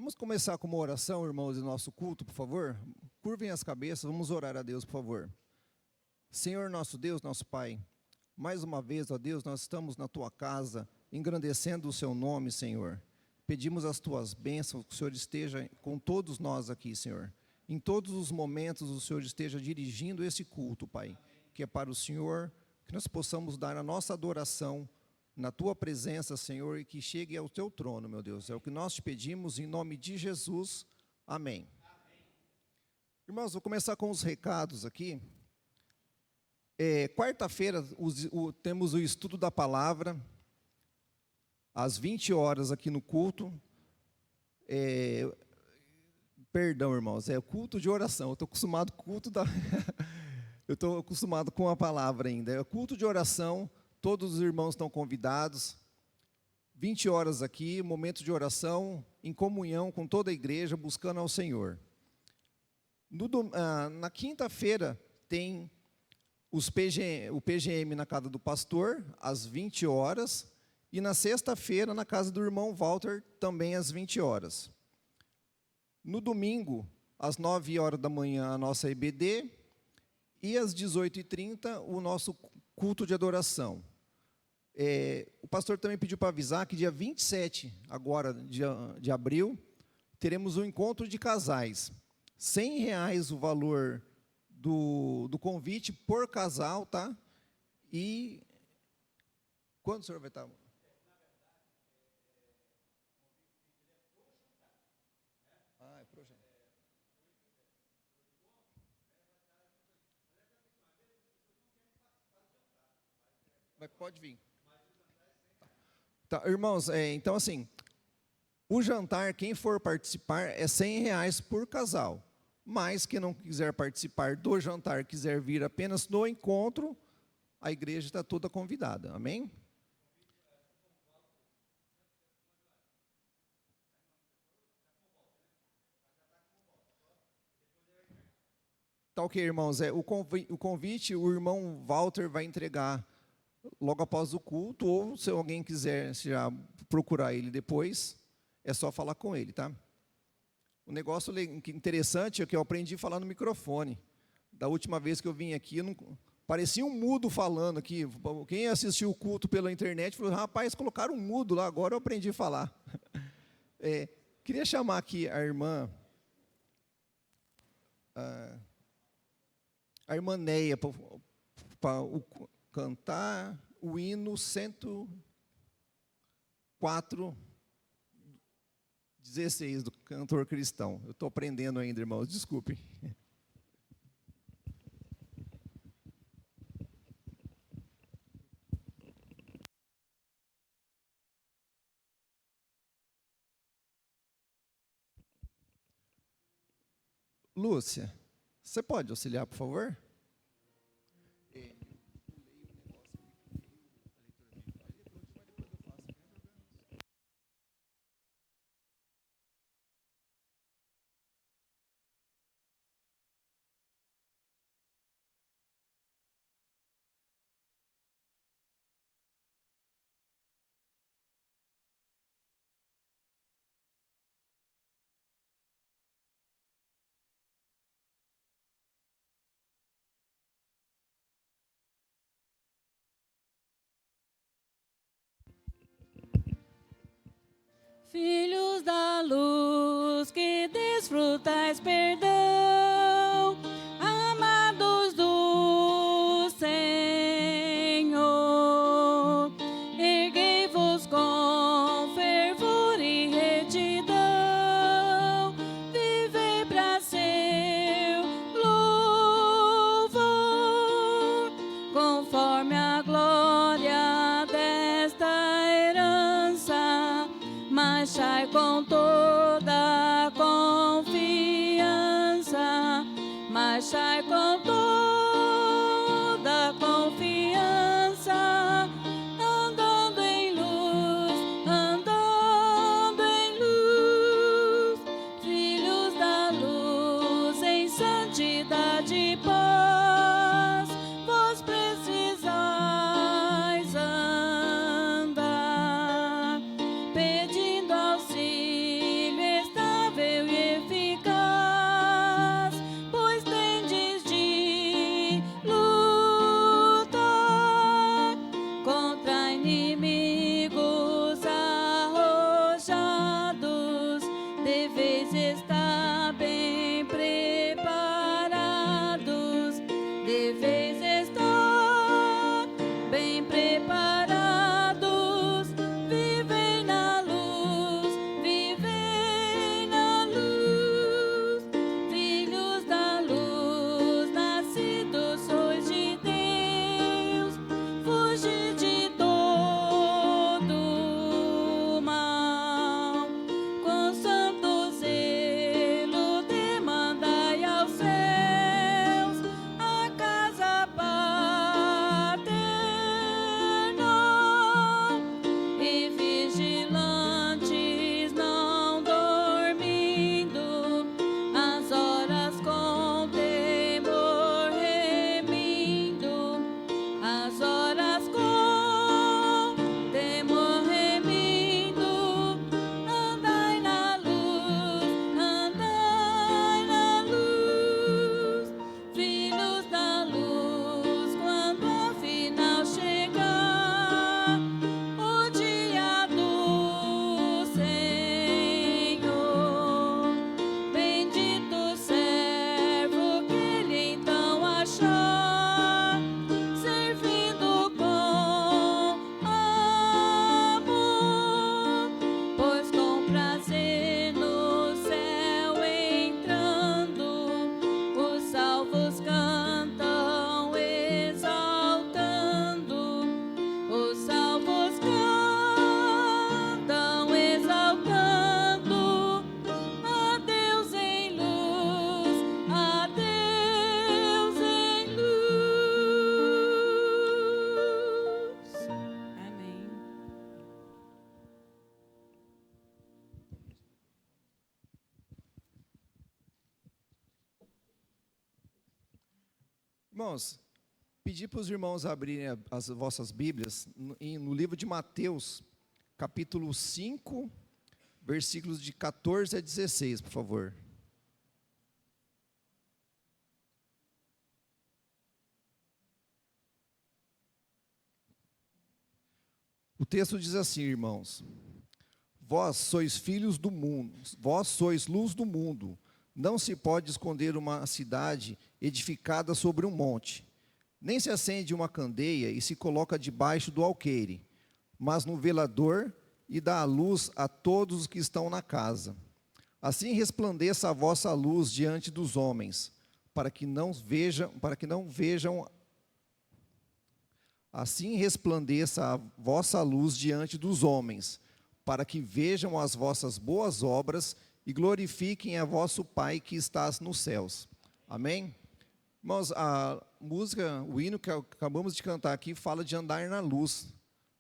Vamos começar com uma oração, irmãos, do nosso culto, por favor? Curvem as cabeças, vamos orar a Deus, por favor. Senhor nosso Deus, nosso Pai, mais uma vez, ó Deus, nós estamos na Tua casa, engrandecendo o Seu nome, Senhor. Pedimos as Tuas bênçãos, que o Senhor esteja com todos nós aqui, Senhor. Em todos os momentos, o Senhor esteja dirigindo esse culto, Pai, que é para o Senhor, que nós possamos dar a nossa adoração na Tua presença, Senhor, e que chegue ao Teu trono, meu Deus. É o que nós te pedimos, em nome de Jesus. Amém. Irmãos, vou começar com os recados aqui. Quarta-feira temos o estudo da palavra, às 20 horas aqui no culto. Perdão, irmãos, é o culto de oração. Eu estou acostumado com o culto da... Eu estou acostumado com a palavra ainda. É o culto de oração. Todos os irmãos estão convidados, 20 horas aqui, momento de oração, em comunhão com toda a igreja, buscando ao Senhor. Na quinta-feira tem o PGM na casa do pastor, às 20 horas, e na sexta-feira na casa do irmão Walter, também às 20 horas. No domingo, às 9 horas da manhã, a nossa EBD, e às 18h30, o nosso culto de adoração. O pastor também pediu para avisar que dia 27, agora de abril, teremos um encontro de casais. R$100 o valor do convite por casal, tá? E quando o senhor vai estar? É pro jantar. Mas pode vir. Tá, irmãos, então assim, o jantar, quem for participar, é R$100 por casal. Mas quem não quiser participar do jantar, quiser vir apenas no encontro, a igreja está toda convidada. Amém? Tá ok, irmãos. O convite, o irmão Walter vai entregar logo após o culto, ou se alguém quiser já procurar ele depois, é só falar com ele, tá? O negócio interessante é que eu aprendi a falar no microfone. Da última vez que eu vim aqui, parecia um mudo falando aqui. Quem assistiu o culto pela internet falou, rapaz, colocaram um mudo lá, agora eu aprendi a falar. Queria chamar aqui a irmã Neia para cantar o hino 104:16 do cantor cristão. Eu estou aprendendo ainda, irmãos, desculpem. Lúcia, você pode auxiliar, por favor? Filhos da luz, que desfrutais perdão, amados do Senhor, erguei-vos com fervor e retidão, vivei para seu louvor, conforme a glória desta herança. Marchai com toda confiança, marchai com toda confiança, andando em luz, filhos da luz, em santidade e paz, vós precisais andar, pedindo auxílio, estar deveis estar bem preparados, deveis estar bem preparados. Vivei na luz, vivei na luz, filhos da luz, nascidos sois de Deus, fugi de todo mal, com santo zelo demandai aos céus a casa paterna, e vigilantes não dormindo, as horas com temor remindo, as horas com temor remindo. Andai na luz, filhos da luz, quando afinal chegar o dia do Senhor. Bendito servo que ele então achar, servindo com amor, pois com prazer no céu entrando, os salvos cantam exaltando, os salvos cantam exaltando a Deus em luz, a Deus em luz. Amém. Irmãos, pedi para os irmãos abrirem as vossas Bíblias no livro de Mateus, capítulo 5, versículos de 14 a 16, por favor. O texto diz assim, irmãos: vós sois filhos do mundo, vós sois luz do mundo. Não se pode esconder uma cidade edificada sobre um monte. Nem se acende uma candeia e se coloca debaixo do alqueire, mas no velador, e dá a luz a todos os que estão na casa. Assim resplandeça a vossa luz diante dos homens, para que não vejam. Assim resplandeça a vossa luz diante dos homens, para que vejam as vossas boas obras e glorifiquem a vosso Pai que estás nos céus. Amém? Irmãos, a música, o hino que acabamos de cantar aqui fala de andar na luz.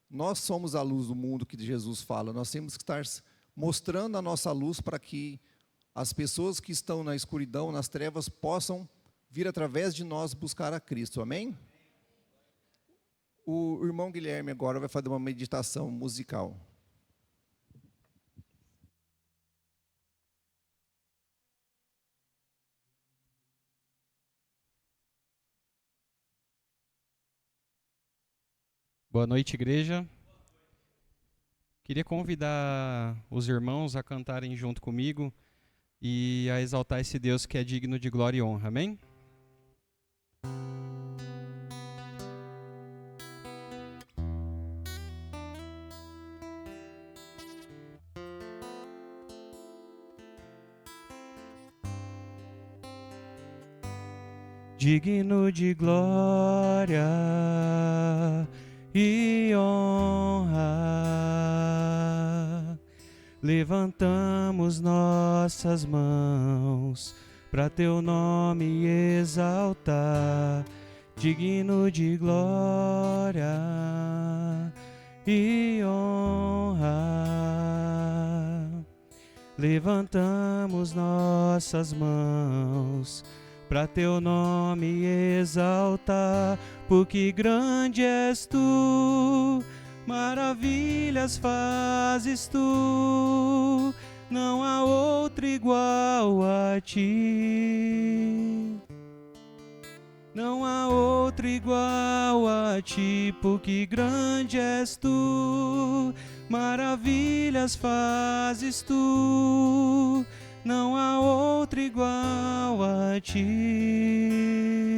Nós somos a luz do mundo que Jesus fala. Nós temos que estar mostrando a nossa luz para que as pessoas que estão na escuridão, nas trevas, possam vir através de nós buscar a Cristo. Amém? O irmão Guilherme agora vai fazer uma meditação musical. Boa noite, igreja. Queria convidar os irmãos a cantarem junto comigo e a exaltar esse Deus que é digno de glória e honra. Amém? Digno de glória e honra, levantamos nossas mãos para teu nome exaltar. Digno de glória e honra, levantamos nossas mãos para teu nome exaltar, porque grande és tu, maravilhas fazes tu, não há outro igual a ti. Não há outro igual a ti, porque grande és tu, maravilhas fazes tu, ti.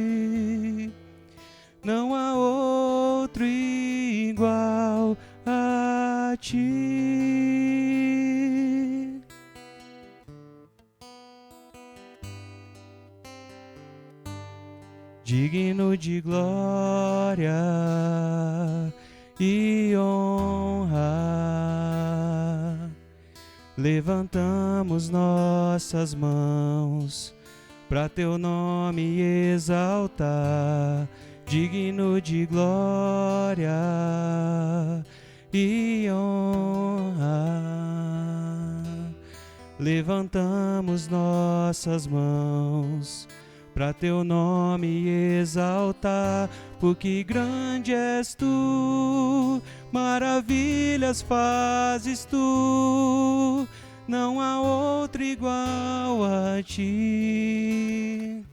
Não há outro igual a ti. Digno de glória e honra, levantamos nossas mãos para teu nome exaltar. Digno de glória e honra, levantamos nossas mãos para teu nome exaltar, porque grande és tu, maravilhas fazes tu, não há outro igual a ti.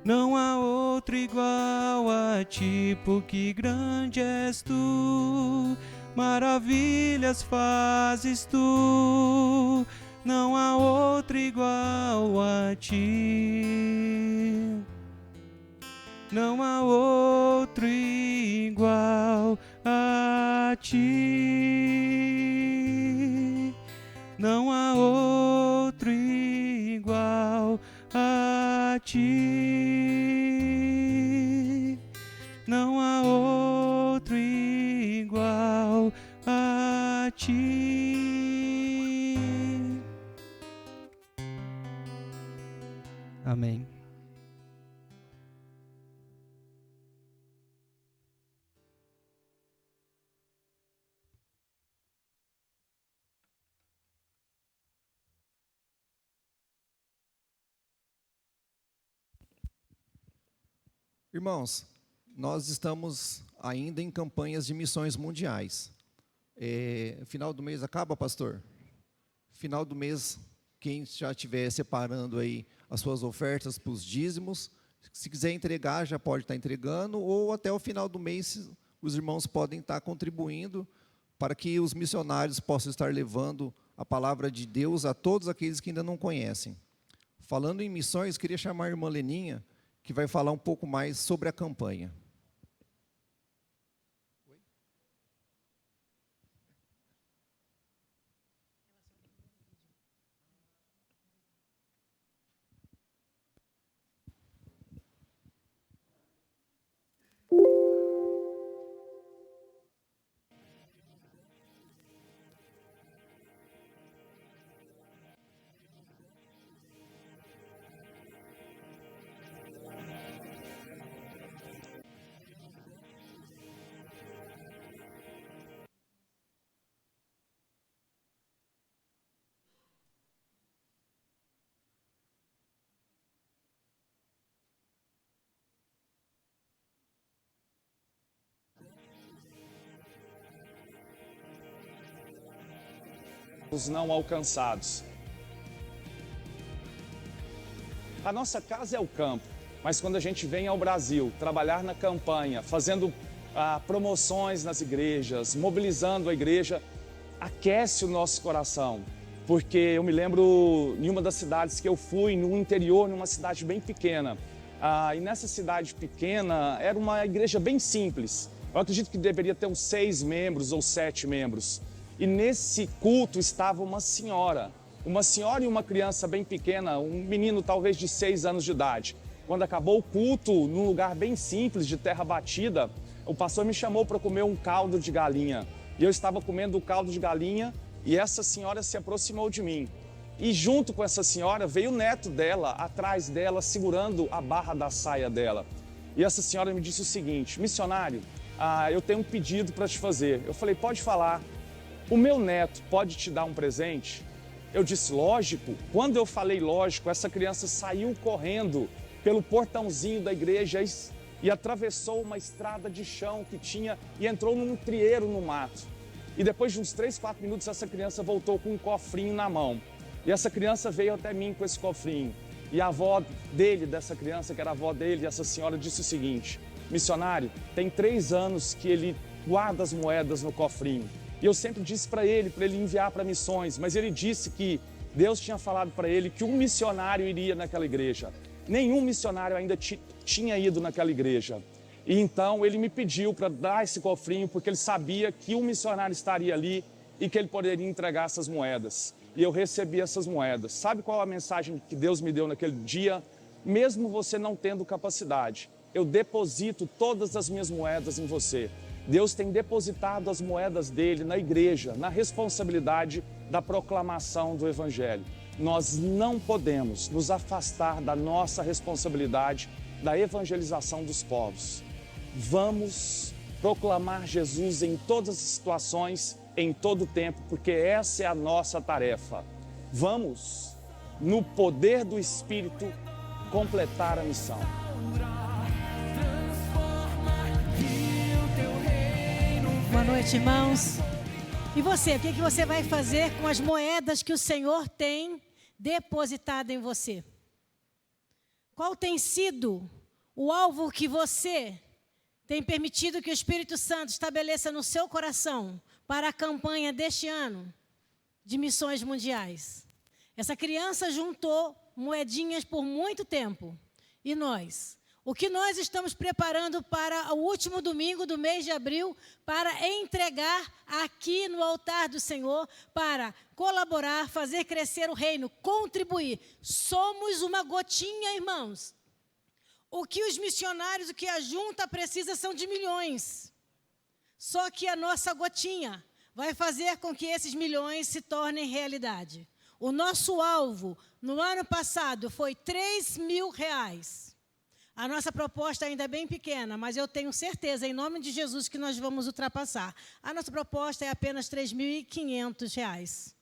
Não há outro igual a ti, porque grande és tu, maravilhas fazes tu, não há outro igual a ti. Não há outro igual a ti. Não há outro igual a ti. Não há outro igual a ti. Amém. Irmãos, nós estamos ainda em campanhas de missões mundiais. Final do mês acaba, pastor? Final do mês, quem já estiver separando aí as suas ofertas para os dízimos, se quiser entregar, já pode estar entregando, ou até o final do mês os irmãos podem estar contribuindo para que os missionários possam estar levando a palavra de Deus a todos aqueles que ainda não conhecem. Falando em missões, queria chamar a irmã Leninha, que vai falar um pouco mais sobre a campanha. Os não alcançados. A nossa casa é o campo, mas quando a gente vem ao Brasil trabalhar na campanha, fazendo promoções nas igrejas, mobilizando a igreja, aquece o nosso coração. Porque eu me lembro em uma das cidades que eu fui, no interior, numa cidade bem pequena. E nessa cidade pequena era uma igreja bem simples. Eu acredito que deveria ter uns 6 membros ou 7 membros. E nesse culto estava uma senhora e uma criança bem pequena, um menino talvez de 6 anos de idade. Quando acabou o culto, num lugar bem simples, de terra batida, o pastor me chamou para comer um caldo de galinha. E eu estava comendo o caldo de galinha e essa senhora se aproximou de mim. E junto com essa senhora veio o neto dela, atrás dela, segurando a barra da saia dela. E essa senhora me disse o seguinte: missionário, eu tenho um pedido para te fazer. Eu falei, pode falar. O meu neto pode te dar um presente? Eu disse, lógico. Quando eu falei lógico, essa criança saiu correndo pelo portãozinho da igreja e atravessou uma estrada de chão que tinha e entrou num trieiro no mato. E depois de uns 3, 4 minutos, essa criança voltou com um cofrinho na mão. E essa criança veio até mim com esse cofrinho. E a avó dessa criança, que era a avó dele, essa senhora, disse o seguinte: missionário, tem 3 anos que ele guarda as moedas no cofrinho. E eu sempre disse para ele enviar para missões, mas ele disse que Deus tinha falado para ele que um missionário iria naquela igreja. Nenhum missionário ainda tinha ido naquela igreja. E então ele me pediu para dar esse cofrinho, porque ele sabia que um missionário estaria ali e que ele poderia entregar essas moedas. E eu recebi essas moedas. Sabe qual a mensagem que Deus me deu naquele dia? Mesmo você não tendo capacidade, eu deposito todas as minhas moedas em você. Deus tem depositado as moedas dele na igreja, na responsabilidade da proclamação do Evangelho. Nós não podemos nos afastar da nossa responsabilidade da evangelização dos povos. Vamos proclamar Jesus em todas as situações, em todo o tempo, porque essa é a nossa tarefa. Vamos, no poder do Espírito, completar a missão. Boa noite, irmãos. E você, o que você vai fazer com as moedas que o Senhor tem depositado em você? Qual tem sido o alvo que você tem permitido que o Espírito Santo estabeleça no seu coração para a campanha deste ano de missões mundiais? Essa criança juntou moedinhas por muito tempo. E nós? O que nós estamos preparando para o último domingo do mês de abril para entregar aqui no altar do Senhor, para colaborar, fazer crescer o reino, contribuir. Somos uma gotinha, irmãos. O que os missionários, o que a junta precisa são de milhões. Só que a nossa gotinha vai fazer com que esses milhões se tornem realidade. O nosso alvo, no ano passado, foi R$3.000. A nossa proposta ainda é bem pequena, mas eu tenho certeza, em nome de Jesus, que nós vamos ultrapassar. A nossa proposta é apenas R$3.500,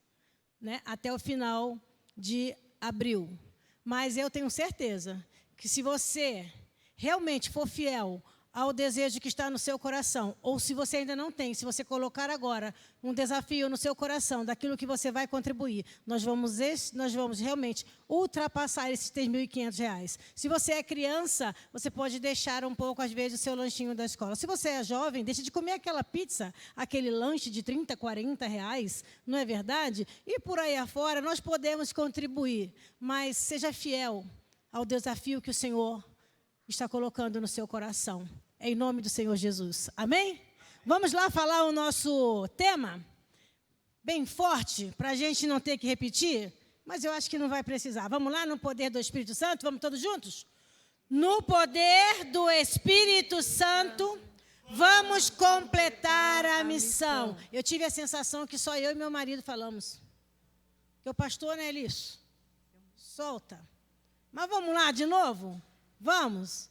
né, até o final de abril. Mas eu tenho certeza que se você realmente for fiel ao desejo que está no seu coração, ou se você ainda não tem, se você colocar agora um desafio no seu coração daquilo que você vai contribuir, nós vamos realmente ultrapassar esses R$3.500. Se você é criança, você pode deixar um pouco, às vezes, o seu lanchinho da escola. Se você é jovem, deixa de comer aquela pizza, aquele lanche de R$30, R$40, não é verdade? E por aí afora, nós podemos contribuir, mas seja fiel ao desafio que o Senhor está colocando no seu coração, em nome do Senhor Jesus. Amém? Vamos lá falar o nosso tema, bem forte, para a gente não ter que repetir, mas eu acho que não vai precisar. Vamos lá, no poder do Espírito Santo, vamos todos juntos? No poder do Espírito Santo, vamos completar a missão. Eu tive a sensação que só eu e meu marido falamos. Que o pastor, né, Elias? Solta. Mas vamos lá de novo? Vamos.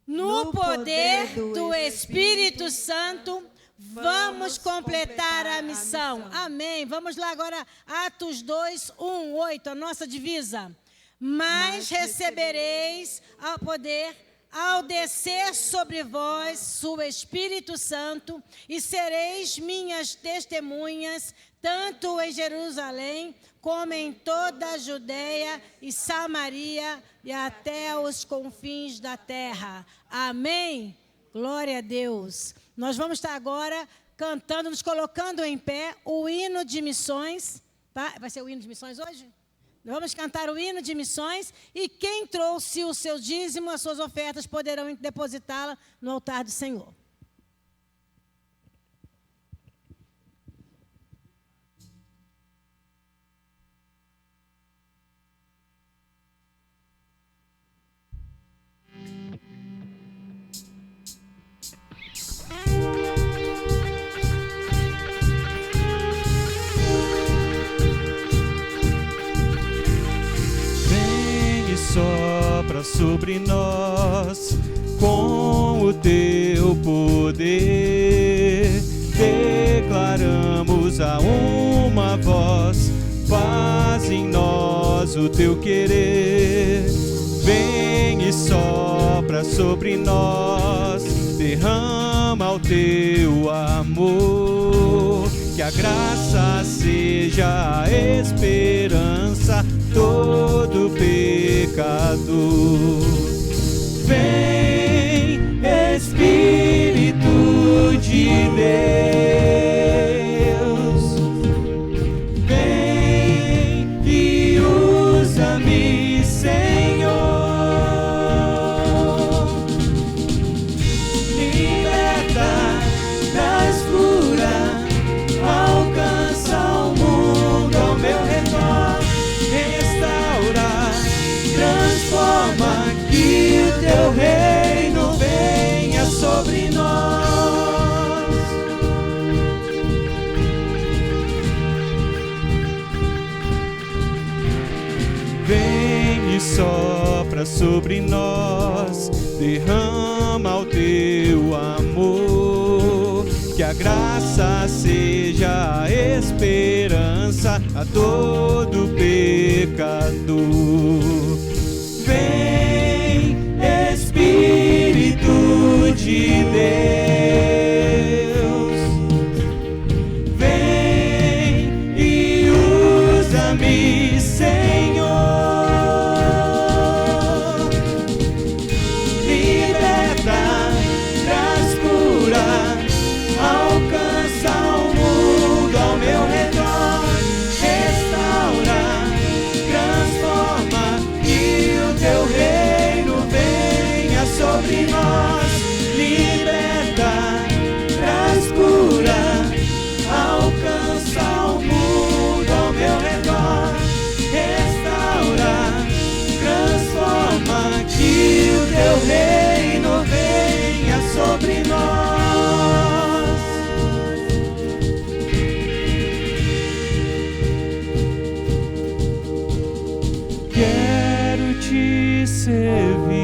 No poder do Espírito Santo, vamos completar a missão. Amém. Vamos lá agora, Atos 2, 1, 8, a nossa divisa. Mas recebereis ao poder ao descer sobre vós o Espírito Santo, e sereis minhas testemunhas, tanto em Jerusalém, como em toda a Judeia e Samaria, e até os confins da terra. Amém? Glória a Deus. Nós vamos estar agora cantando, nos colocando em pé, o hino de missões. Tá? Vai ser o hino de missões hoje? Nós vamos cantar o hino de missões, e quem trouxe o seu dízimo, as suas ofertas, poderão depositá-la no altar do Senhor. Sopra sobre nós com o teu poder, declaramos a uma voz, faz em nós o teu querer. Vem e sopra sobre nós, derrama o teu amor, que a graça seja a esperança todo pecador. Vem, Espírito de Deus, vem teu reino venha sobre nós. Vem e sopra sobre nós, derrama o teu amor, que a graça seja a esperança a todo pecador. Vem, Espírito de Deus, vem e usa-me, Senhor. Liberta, traz cura, alcança o mundo ao meu redor, restaura, transforma, que o teu reino venha sobre nós. Liberta, traz cura, alcança o mundo ao meu redor, restaura, transforma, que o teu reino venha sobre nós. Quero te servir,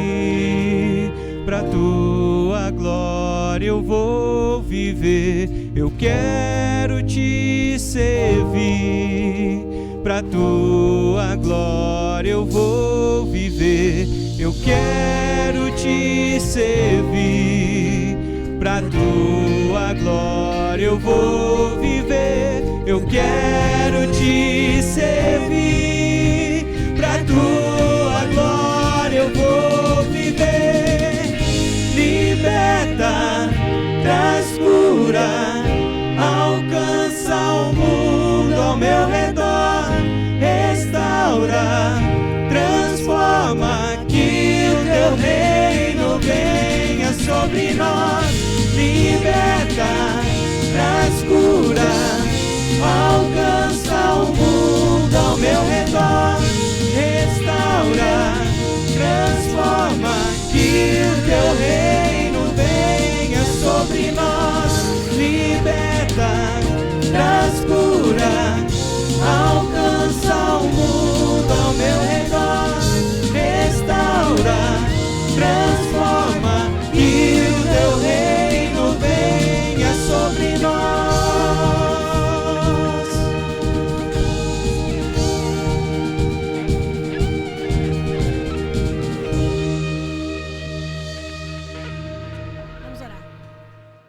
pra tua glória eu vou viver. Eu quero te servir, pra tua glória eu vou viver. Eu quero te servir, pra tua glória eu vou viver. Eu quero te servir, pra tua glória eu vou viver. Liberta, traz cura, alcança o mundo ao meu redor, restaura, transforma, que o teu reino venha sobre nós. Liberta, traz cura, alcança o mundo ao meu redor, restaura, transforma, que o teu reino venha sobre nós. Liberta, traz cura, alcança o mundo ao meu redor, restaura, transforma, que o teu reino venha sobre nós. Vamos orar.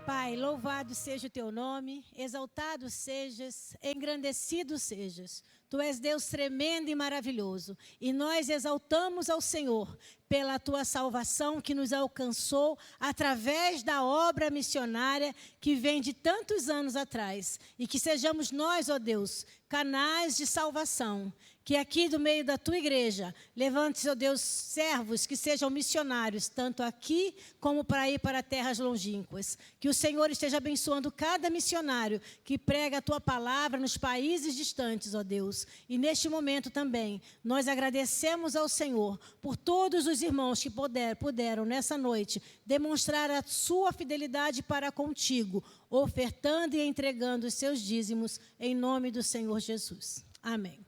Pai, louvado seja o teu nome, exaltado sejas, engrandecido sejas. Tu és Deus tremendo e maravilhoso, e nós exaltamos ao Senhor pela tua salvação que nos alcançou através da obra missionária que vem de tantos anos atrás, e que sejamos nós, ó Deus, canais de salvação, que aqui do meio da tua igreja, levante, ó Deus, servos que sejam missionários, tanto aqui como para ir para terras longínquas. Que o Senhor esteja abençoando cada missionário que prega a tua palavra nos países distantes, ó Deus. E neste momento também, nós agradecemos ao Senhor por todos os irmãos que puderam nessa noite demonstrar a sua fidelidade para contigo, ofertando e entregando os seus dízimos em nome do Senhor Jesus. Amém.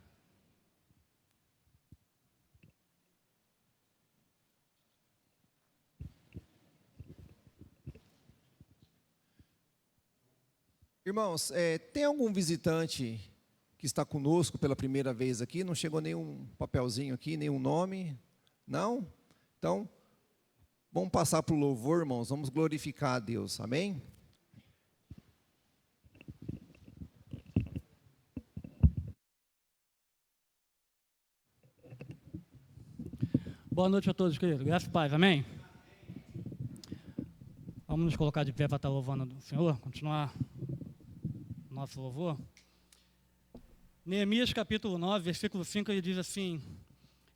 Irmãos, tem algum visitante que está conosco pela primeira vez aqui? Não chegou nenhum papelzinho aqui, nenhum nome? Não? Então, vamos passar para o louvor, irmãos. Vamos glorificar a Deus. Amém? Boa noite a todos, queridos. Graças e paz. Amém? Vamos nos colocar de pé para estar louvando o Senhor, continuar nosso louvor. Neemias capítulo 9, versículo 5, ele diz assim: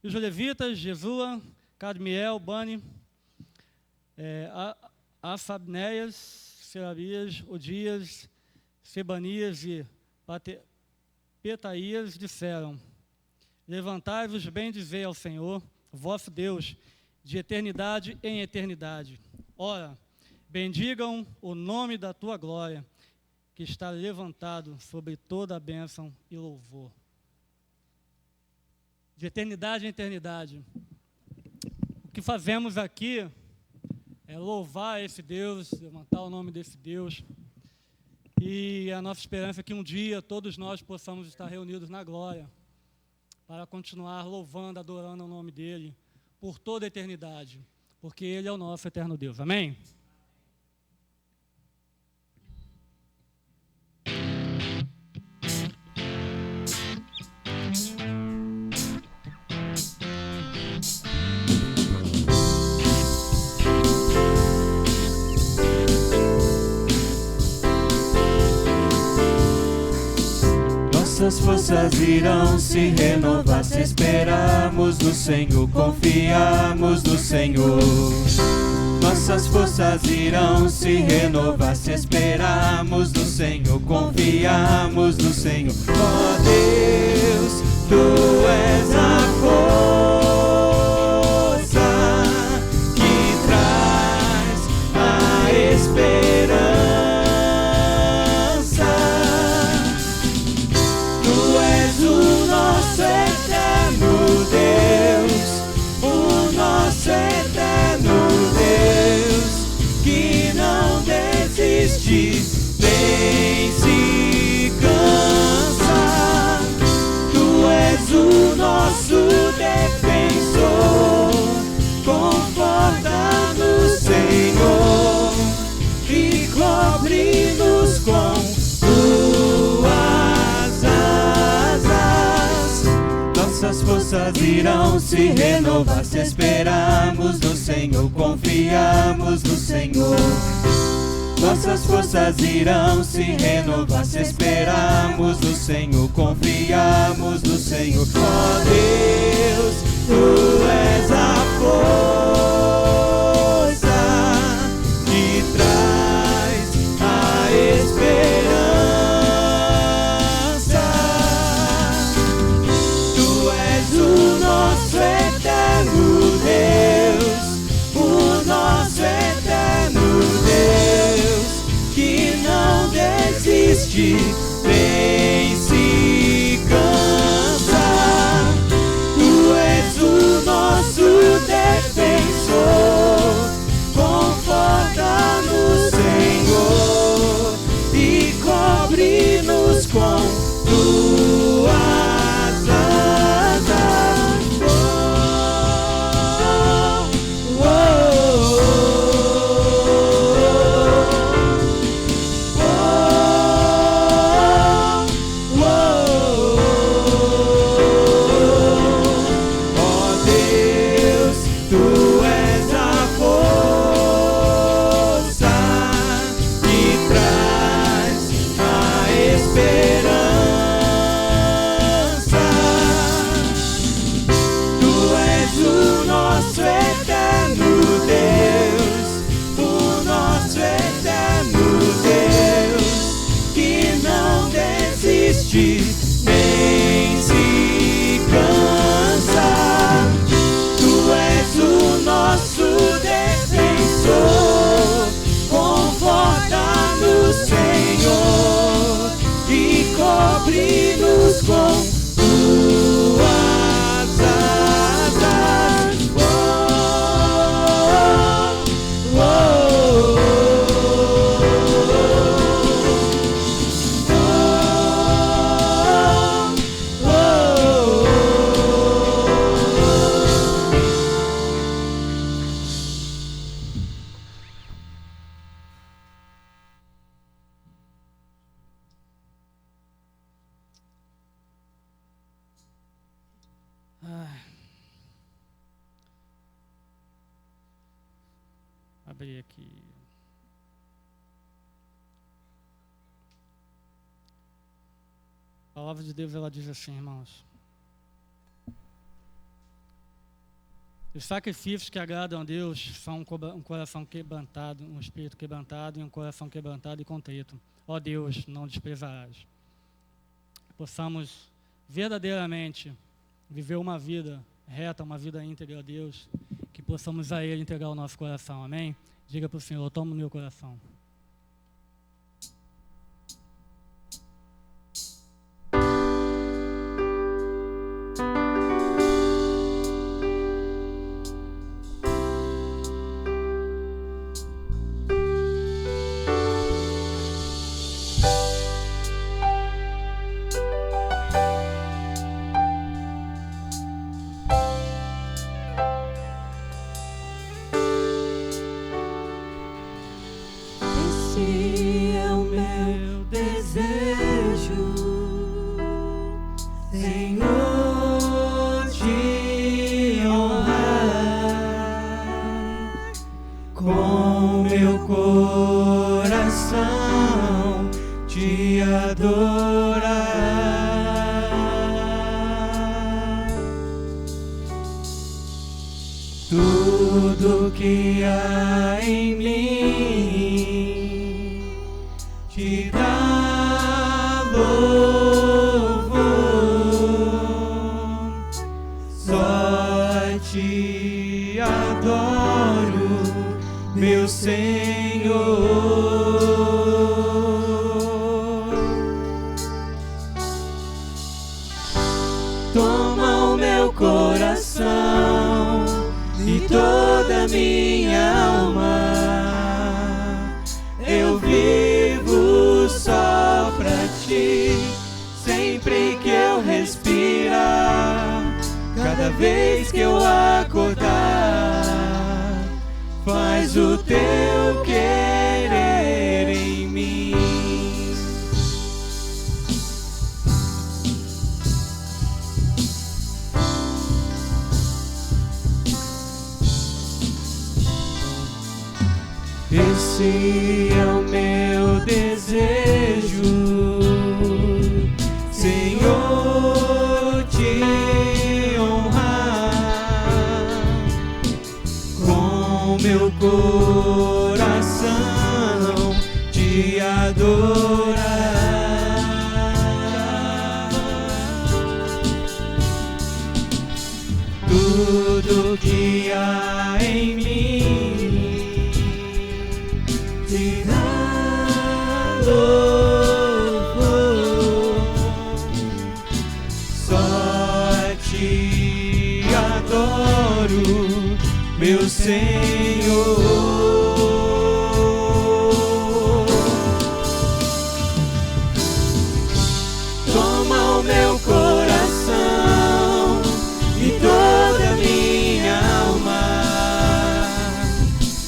e os levitas, Jesua, Cadmiel, Bani, Asabneias, Serabias, Odias, Sebanias e Petaías disseram: levantai-vos, bendizei ao Senhor, vosso Deus, de eternidade em eternidade. Ora, bendigam o nome da tua glória, que está levantado sobre toda a bênção e louvor. De eternidade em eternidade. O que fazemos aqui é louvar esse Deus, levantar o nome desse Deus. E a nossa esperança é que um dia todos nós possamos estar reunidos na glória para continuar louvando, adorando o nome dEle por toda a eternidade, porque Ele é o nosso eterno Deus. Amém? Nossas forças irão se renovar se esperarmos no Senhor, confiarmos no Senhor. Nossas forças irão se renovar se esperarmos no Senhor, confiarmos no Senhor. Ó Deus, Tu és a força que traz a esperança. O nosso eterno Deus, o nosso eterno Deus, que não desiste nem se cansa. Tu és o nosso defensor, conforta no Senhor e cobre-nos com nossas forças irão se renovar se esperarmos no Senhor, confiarmos no Senhor. Nossas forças irão se renovar se esperarmos no Senhor, confiarmos no Senhor. Ó Deus, Tu és a força que traz a esperança. O nosso eterno Deus, o nosso eterno Deus, que não desiste nem se cansa. Tu és o nosso defensor, conforta no Senhor e cobre-nos com Tuas nem se cansa. Tu és o nosso defensor, conforta no Senhor e cobre-nos com Tuas asas. Oh, oh, oh. Abrir aqui. A palavra de Deus, ela diz assim, irmãos: os sacrifícios que agradam a Deus são um coração quebrantado, um espírito quebrantado e um coração quebrantado e contrito. Ó Deus, não desprezarás. Possamos verdadeiramente viver uma vida reta, uma vida íntegra a Deus, que possamos a Ele entregar o nosso coração, amém? Diga para o Senhor, toma o meu coração. Esse é o meu desejo, Senhor, te honrar com meu coração, te adorar. Tudo que há em mim te dá louvor, só te adoro, meu Senhor. Toma o meu coração e toda minha alma, eu vivo só pra ti, sempre que eu respirar, cada vez que eu acordar, faz o teu querer em mim. Esse é o meu desejo, Senhor, te honrar com meu coração, te adorar. Tudo que há em mim te dá louvor, só te adoro, meu Senhor. Toma o meu coração e toda minha alma,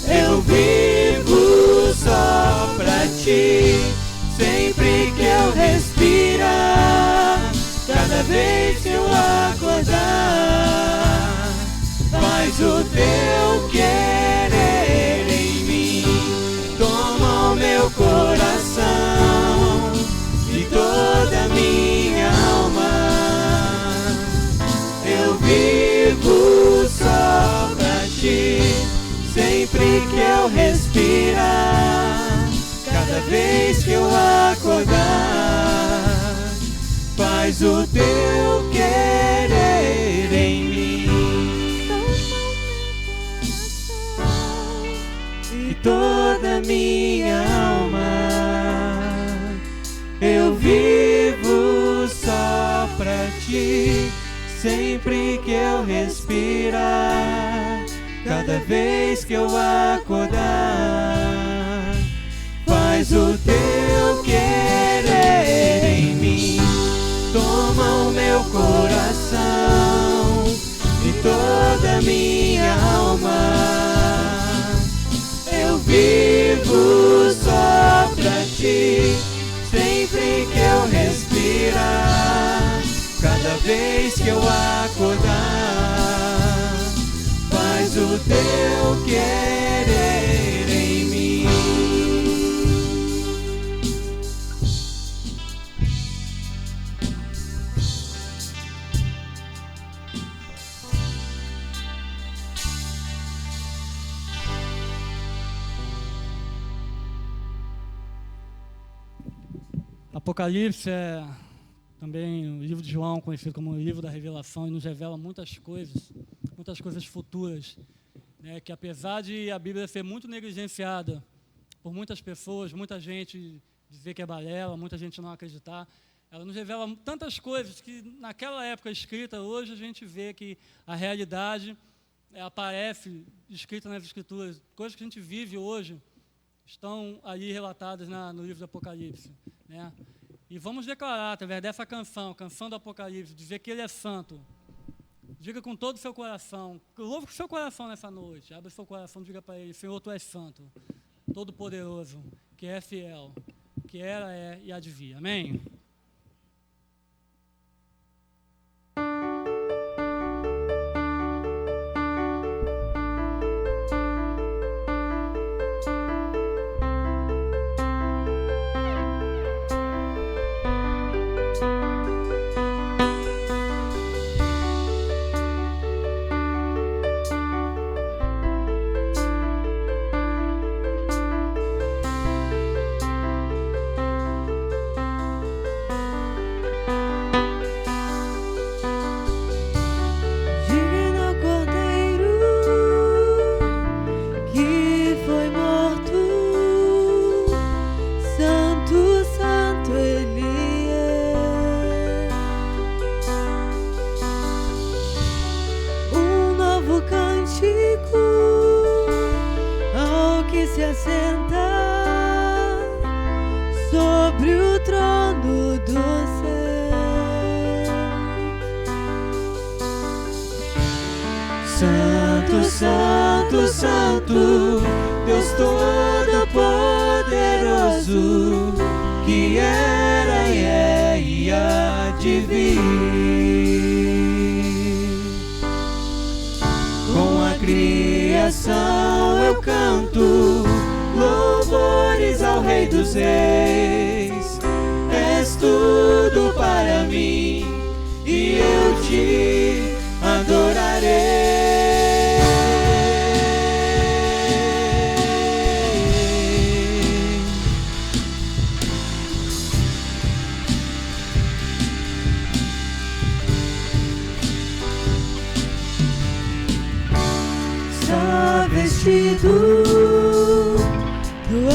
eu vivo só pra ti, sempre que eu respirar, cada vez que eu acordar, faz o teu querer em mim. Toma o meu coração e toda minha alma, eu vivo só pra ti, sempre que eu respirar, cada vez que eu acordar, faz o teu querer em mim. E toda minha alma, eu vivo só pra ti, sempre que eu respirar, cada vez que eu acordar, faz o teu querer em mim. Toma o meu coração e toda minha alma, eu vivo só pra ti, sempre que eu respirar, cada vez que eu acordar, faz o teu querer em mim. Apocalipse é também o livro de João, conhecido como o livro da revelação, e nos revela muitas coisas futuras. né, que apesar de a Bíblia ser muito negligenciada por muitas pessoas, muita gente dizer que é balela, muita gente não acreditar, ela nos revela tantas coisas que naquela época escrita, hoje a gente vê que a realidade aparece escrita nas Escrituras. Coisas que a gente vive hoje estão ali relatadas no livro do Apocalipse, né? E vamos declarar, através dessa canção do Apocalipse, dizer que Ele é santo. Diga com todo o seu coração, louve com o seu coração nessa noite, abre o seu coração, diga para Ele: Senhor, Tu és santo, todo-poderoso, que é fiel, que era, é e há de vir. Amém? Santo, Santo, Deus Todo-Poderoso, que era e é e há de vir. Com a criação eu canto louvores ao Rei dos Reis. És tudo para mim e eu te adorarei. Vestido do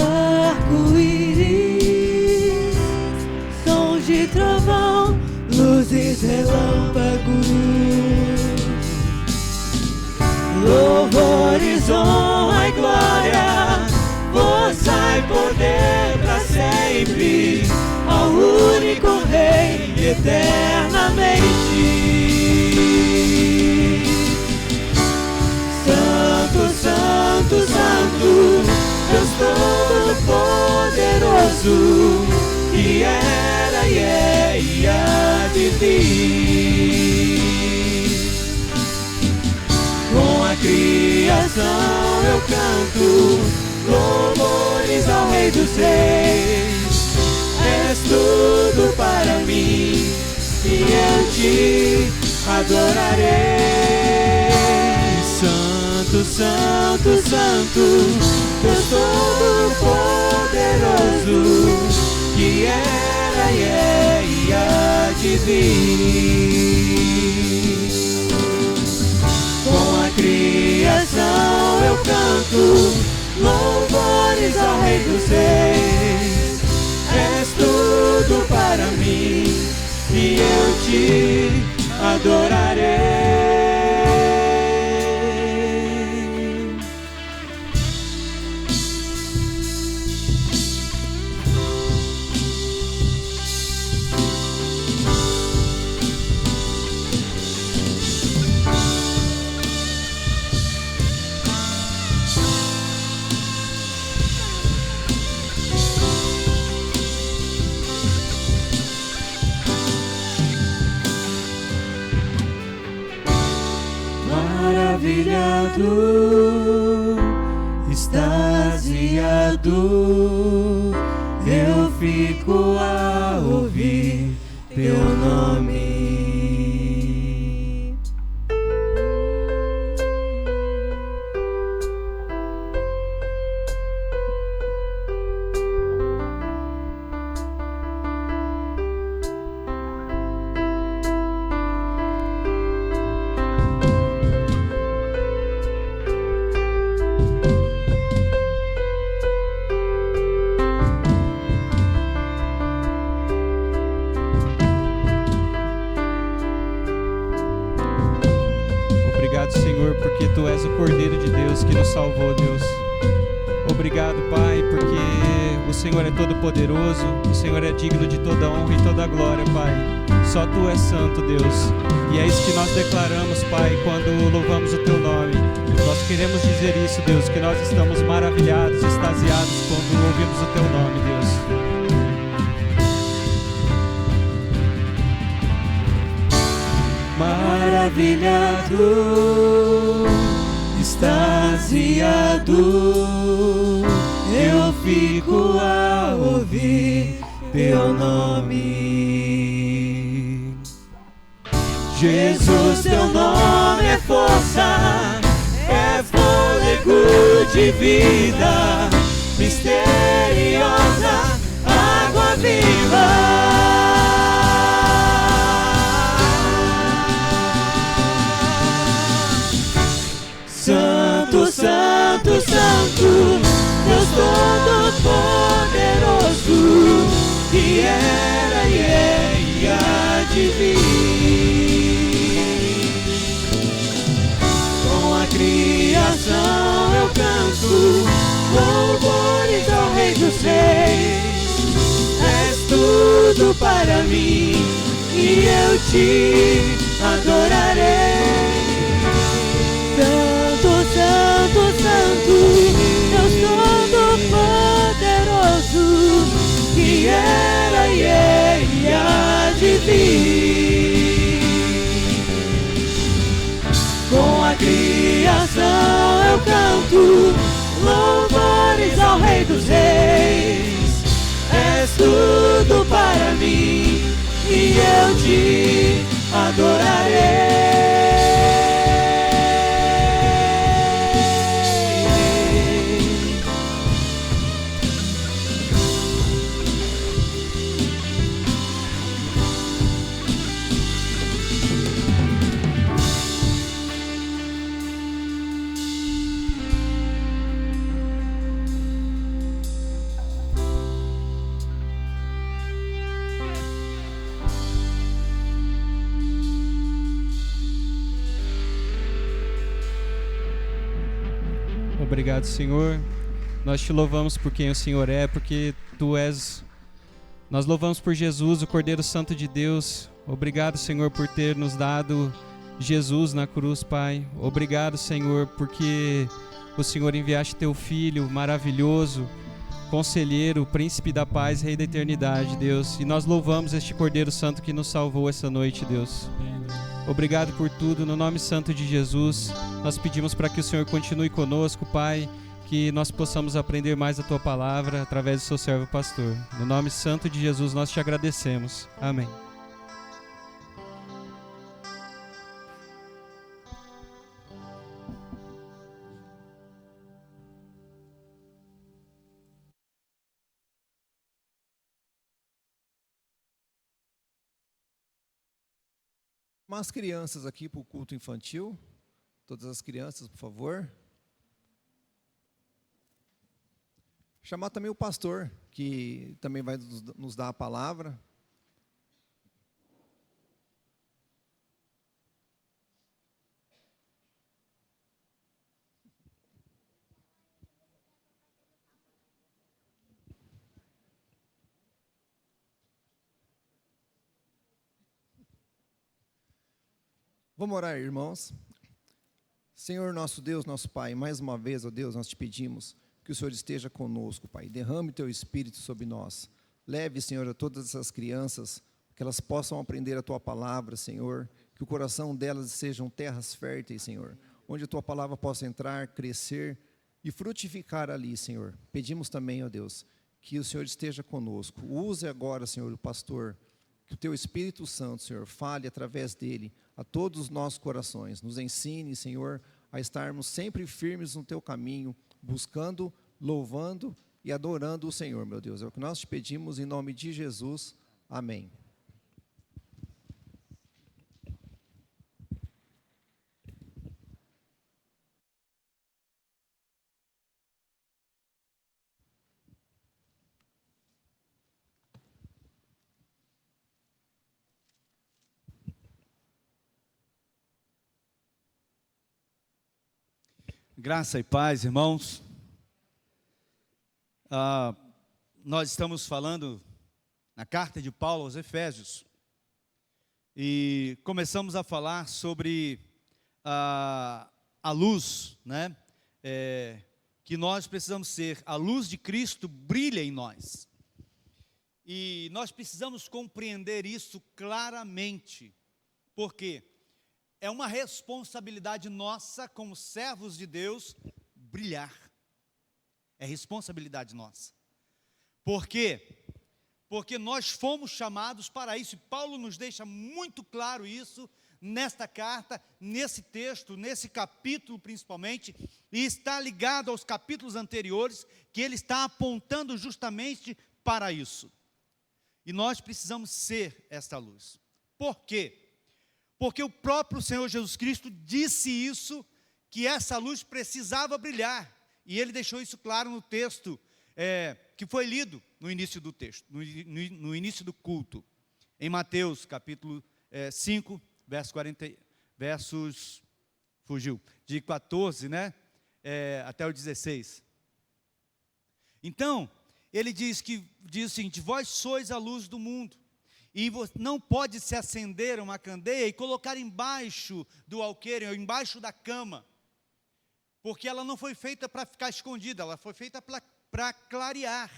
arco-íris, sons de trovão, luzes, relâmpagos, louvores, honra e glória, força e poder pra sempre, ao único Rei eternamente. Santo, Santo, Deus Todo-Poderoso, que era e é e há de vir. Com a criação eu canto louvores ao Rei dos Reis. És tudo para mim e eu te adorarei. Santo, Santo, Santo, Deus Todo-Poderoso, que era e é e há de vir. Com a criação eu canto louvores ao Rei dos Reis. És tudo para mim e eu te adorarei. Maravilhado, extasiado, eu fico a ouvir teu nome. Obrigado, Senhor, porque Tu és o Cordeiro de Deus que nos salvou, Deus. Obrigado, Pai, porque o Senhor é todo-poderoso, o Senhor é digno de toda honra e toda glória, Pai. Só Tu és santo, Deus. E é isso que nós declaramos, Pai, quando louvamos o Teu nome. Nós queremos dizer isso, Deus, que nós estamos maravilhados, extasiados quando ouvimos o Teu nome, Deus. Maravilhado, extasiado, eu fico a ouvir Teu nome. Jesus, Teu nome é força, é fôlego de vida, misteriosa, água viva. Santo, Santo, Santo, Deus Todo-Poderoso, que era e é e há de vir. Com a criação eu canto louvores ao Rei dos Reis. És tudo para mim e eu te adorarei. Santo, Santo, Deus Todo-Poderoso, que era e é e há de vir. Com a criação eu canto louvores ao Rei dos Reis. És tudo para mim e eu te adorarei. Obrigado, Senhor. Nós te louvamos por quem o Senhor é, porque Tu és. Nós louvamos por Jesus, o Cordeiro Santo de Deus. Obrigado, Senhor, por ter nos dado Jesus na cruz, Pai. Obrigado, Senhor, porque o Senhor enviaste Teu Filho maravilhoso, Conselheiro, Príncipe da Paz, Rei da Eternidade, Deus. E nós louvamos este Cordeiro Santo que nos salvou essa noite, Deus. Obrigado por tudo, no nome santo de Jesus, nós pedimos para que o Senhor continue conosco, Pai, que nós possamos aprender mais a Tua Palavra através do Seu servo pastor. No nome santo de Jesus nós te agradecemos. Amém. As crianças aqui para o culto infantil. Todas as crianças, por favor. Chamar também o pastor, que também vai nos dar a palavra. Vamos orar, irmãos. Senhor, nosso Deus, nosso Pai, mais uma vez, ó Deus, nós te pedimos que o Senhor esteja conosco, Pai. Derrame Teu Espírito sobre nós. Leve, Senhor, a todas essas crianças, que elas possam aprender a Tua palavra, Senhor. Que o coração delas sejam terras férteis, Senhor. Onde a Tua palavra possa entrar, crescer e frutificar ali, Senhor. Pedimos também, ó Deus, que o Senhor esteja conosco. Use agora, Senhor, o pastor. Que o Teu Espírito Santo, Senhor, fale através dele a todos os nossos corações. Nos ensine, Senhor, a estarmos sempre firmes no Teu caminho, buscando, louvando e adorando o Senhor, meu Deus. É o que nós te pedimos em nome de Jesus. Amém. Graça e paz, irmãos. Nós estamos falando na carta de Paulo aos Efésios e começamos a falar sobre a luz, né? Que nós precisamos ser. A luz de Cristo brilha em nós e nós precisamos compreender isso claramente, porque é uma responsabilidade nossa como servos de Deus brilhar. É responsabilidade nossa. Por quê? Porque nós fomos chamados para isso. E Paulo nos deixa muito claro isso nesta carta, nesse texto, nesse capítulo principalmente. E está ligado aos capítulos anteriores, que ele está apontando justamente para isso. E nós precisamos ser esta luz. Por quê? Porque o próprio Senhor Jesus Cristo disse isso, que essa luz precisava brilhar. E ele deixou isso claro no texto que foi lido no início do texto, no início do culto. Em Mateus, capítulo 5, de 14, né? Até o 16. Então, ele diz o seguinte: vós sois a luz do mundo. E não pode se acender uma candeia e colocar embaixo do alqueire, ou embaixo da cama, porque ela não foi feita para ficar escondida, ela foi feita para clarear.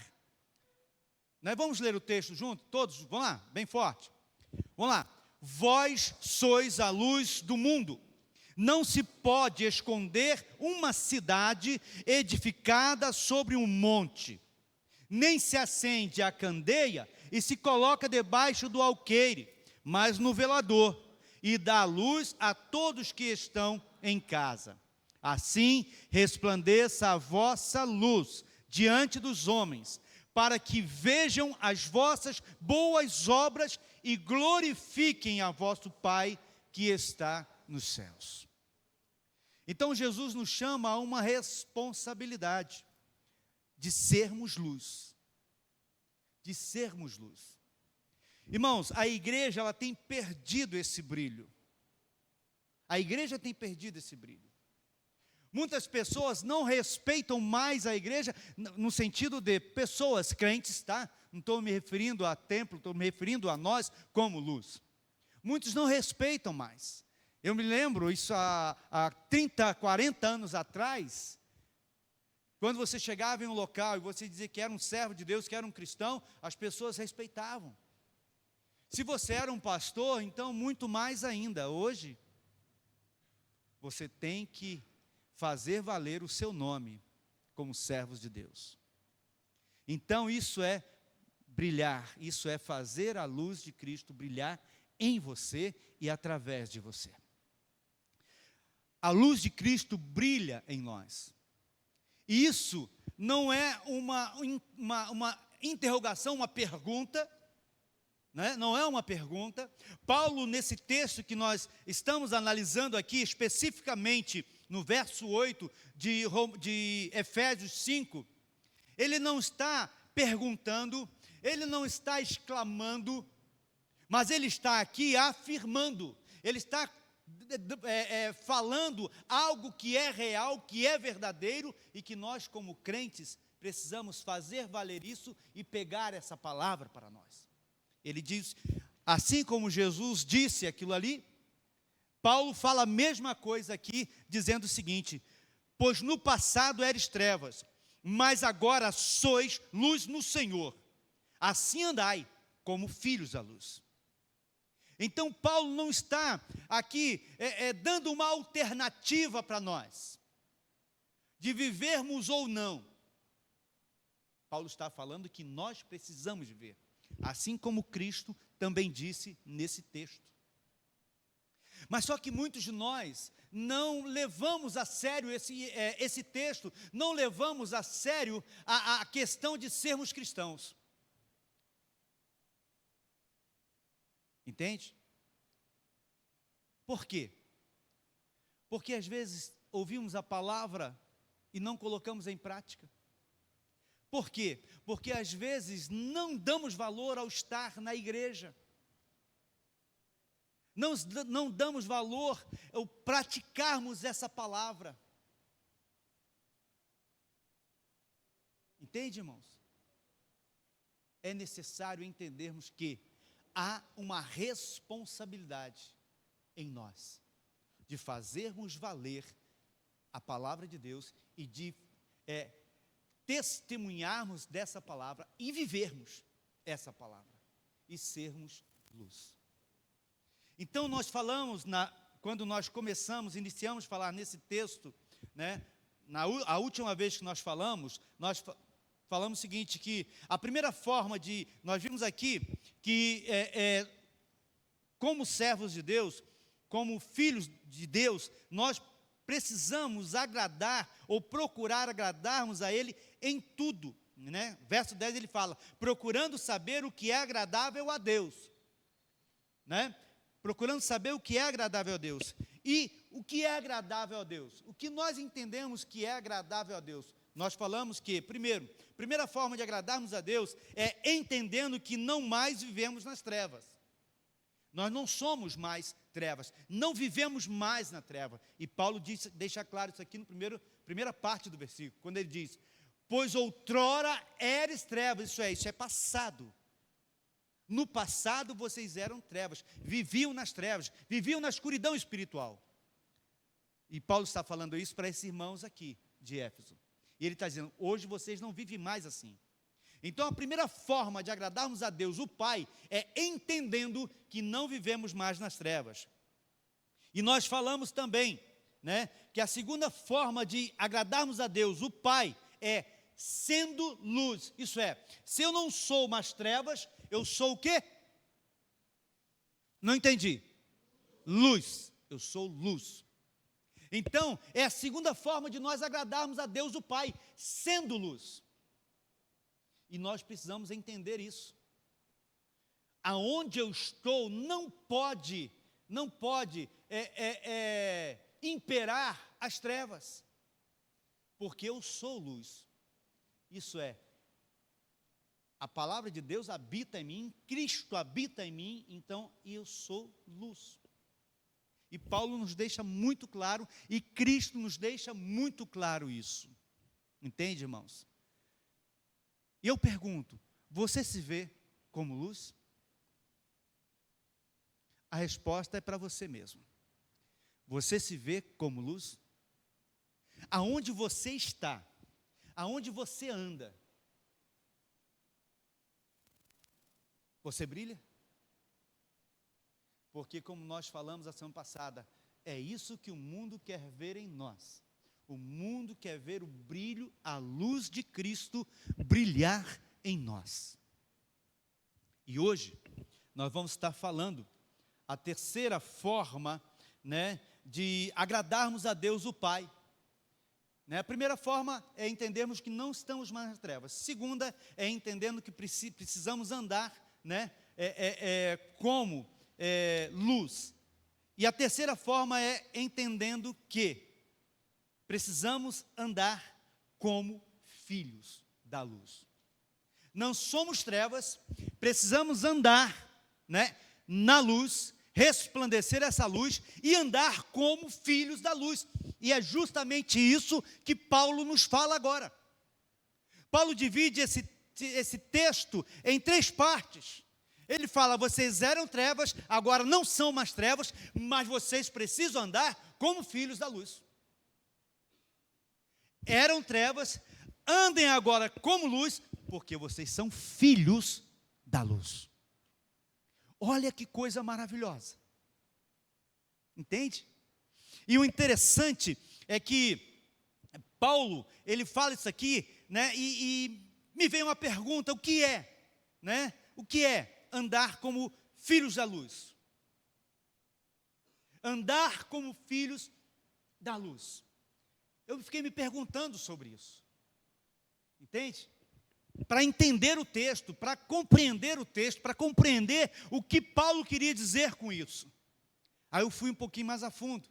Nós vamos ler o texto junto, todos, vamos lá, bem forte. Vamos lá. Vós sois a luz do mundo. Não se pode esconder uma cidade edificada sobre um monte, nem se acende a candeia e se coloca debaixo do alqueire, mas no velador, e dá luz a todos que estão em casa. Assim resplandeça a vossa luz diante dos homens, para que vejam as vossas boas obras e glorifiquem a vosso Pai que está nos céus. Então Jesus nos chama a uma responsabilidade de sermos luz. De sermos luz. Irmãos, a igreja ela tem perdido esse brilho. A igreja tem perdido esse brilho. Muitas pessoas não respeitam mais a igreja, no sentido de pessoas crentes, tá? Não estou me referindo a templo, estou me referindo a nós como luz. Muitos não respeitam mais. Eu me lembro, isso há 30, 40 anos atrás, quando você chegava em um local e você dizia que era um servo de Deus, que era um cristão, as pessoas respeitavam. Se você era um pastor, então muito mais ainda. Hoje, você tem que fazer valer o seu nome como servos de Deus. Então isso é brilhar, isso é fazer a luz de Cristo brilhar em você e através de você. A luz de Cristo brilha em nós. E isso não é uma interrogação, uma pergunta, né? Não é uma pergunta. Paulo, nesse texto que nós estamos analisando aqui, especificamente no verso 8 de Efésios 5, ele não está perguntando, ele não está exclamando, mas ele está aqui afirmando, ele está falando algo que é real, que é verdadeiro e que nós como crentes precisamos fazer valer isso e pegar essa palavra para nós. Ele diz, assim como Jesus disse aquilo ali, Paulo fala a mesma coisa aqui, dizendo o seguinte: pois no passado eres trevas, mas agora sois luz no Senhor, assim andai como filhos da luz. Então Paulo não está aqui dando uma alternativa para nós, de vivermos ou não. Paulo está falando que nós precisamos viver, assim como Cristo também disse nesse texto. Mas só que muitos de nós não levamos a sério esse texto, não levamos a sério a questão de sermos cristãos. Entende? Por quê? Porque às vezes ouvimos a palavra e não colocamos em prática. Por quê? Porque às vezes não damos valor ao estar na igreja. Não damos valor ao praticarmos essa palavra. Entende, irmãos? É necessário entendermos que há uma responsabilidade em nós de fazermos valer a palavra de Deus e de testemunharmos dessa palavra e vivermos essa palavra e sermos luz. Então nós falamos, quando nós iniciamos a falar nesse texto, né, a última vez que nós falamos o seguinte, que a primeira forma nós vimos aqui, que como servos de Deus, como filhos de Deus, nós precisamos agradar ou procurar agradarmos a Ele em tudo, né? Verso 10 ele fala, procurando saber o que é agradável a Deus, né? Procurando saber o que é agradável a Deus. E o que é agradável a Deus? O que nós entendemos que é agradável a Deus? Nós falamos que, primeira forma de agradarmos a Deus é entendendo que não mais vivemos nas trevas. Nós não somos mais trevas, não vivemos mais na treva. E Paulo deixa claro isso aqui na primeira parte do versículo, quando ele diz, pois outrora eres trevas, isso é passado. No passado vocês eram trevas, viviam nas trevas, viviam na escuridão espiritual. E Paulo está falando isso para esses irmãos aqui de Éfeso. E ele está dizendo, hoje vocês não vivem mais assim. Então a primeira forma de agradarmos a Deus, o Pai, é entendendo que não vivemos mais nas trevas. E nós falamos também, né, que a segunda forma de agradarmos a Deus, o Pai, é sendo luz. Isso é, se eu não sou mais trevas, eu sou o quê? Não entendi. Luz. Eu sou luz. Então, é a segunda forma de nós agradarmos a Deus, o Pai, sendo luz. E nós precisamos entender isso. Aonde eu estou não pode imperar as trevas, porque eu sou luz. Isso é, a palavra de Deus habita em mim, Cristo habita em mim, então eu sou luz. E Paulo nos deixa muito claro, e Cristo nos deixa muito claro isso. Entende, irmãos? E eu pergunto, você se vê como luz? A resposta é para você mesmo. Você se vê como luz? Aonde você está? Aonde você anda? Você brilha? Porque, como nós falamos a semana passada, é isso que o mundo quer ver em nós. O mundo quer ver o brilho, a luz de Cristo brilhar em nós. E hoje, nós vamos estar falando a terceira forma, né, de agradarmos a Deus o Pai. Né? A primeira forma é entendermos que não estamos mais nas trevas. Segunda é entendendo que precisamos andar, né, como luz. E a terceira forma é entendendo que precisamos andar como filhos da luz. Não somos trevas, precisamos andar, né, na luz, resplandecer essa luz e andar como filhos da luz. E é justamente isso que Paulo nos fala agora. Paulo divide esse texto em 3 partes. Ele fala, vocês eram trevas, agora não são mais trevas, mas vocês precisam andar como filhos da luz. Eram trevas, andem agora como luz, porque vocês são filhos da luz. Olha que coisa maravilhosa. Entende? E o interessante é que Paulo, ele fala isso aqui, né, e me vem uma pergunta, o que é, né? O que é andar como filhos da luz? Andar como filhos da luz. Eu fiquei me perguntando sobre isso. Entende? Para entender o texto, para compreender o texto, para compreender o que Paulo queria dizer com isso. Aí eu fui um pouquinho mais a fundo.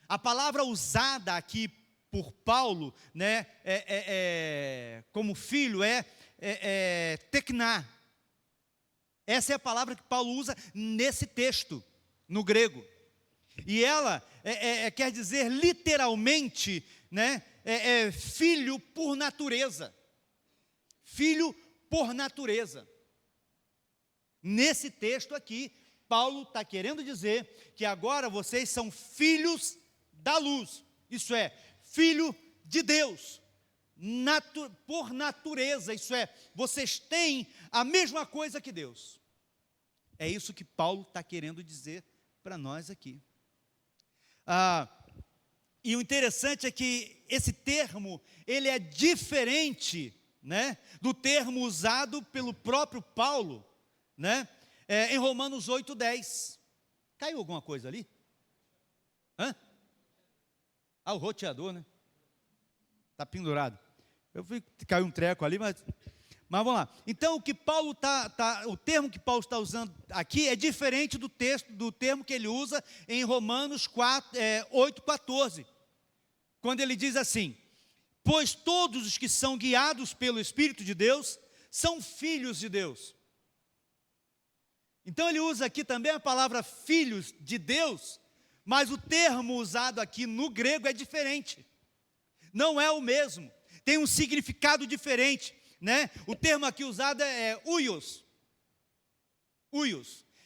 A palavra usada aqui por Paulo, né, como filho, tekná. Essa é a palavra que Paulo usa nesse texto, no grego. E ela quer dizer literalmente, né, filho por natureza. filho por natureza. Nesse texto aqui, Paulo está querendo dizer que agora vocês são filhos da luz, isso é, filho de Deus, por natureza, isso é, vocês têm a mesma coisa que Deus. É isso que Paulo está querendo dizer para nós aqui. E o interessante é que esse termo, ele é diferente, né, do termo usado pelo próprio Paulo, né, em Romanos 8:10. Caiu alguma coisa ali? Hã? O roteador, né? Está pendurado. Eu vi que caiu um treco ali, mas vamos lá. Então, o que Paulo o termo que Paulo está usando aqui é diferente do termo que ele usa em Romanos 8:14, quando ele diz assim: pois todos os que são guiados pelo Espírito de Deus são filhos de Deus. Então ele usa aqui também a palavra filhos de Deus, mas o termo usado aqui no grego é diferente. Não é o mesmo, tem um significado diferente, né? O termo aqui usado é huios,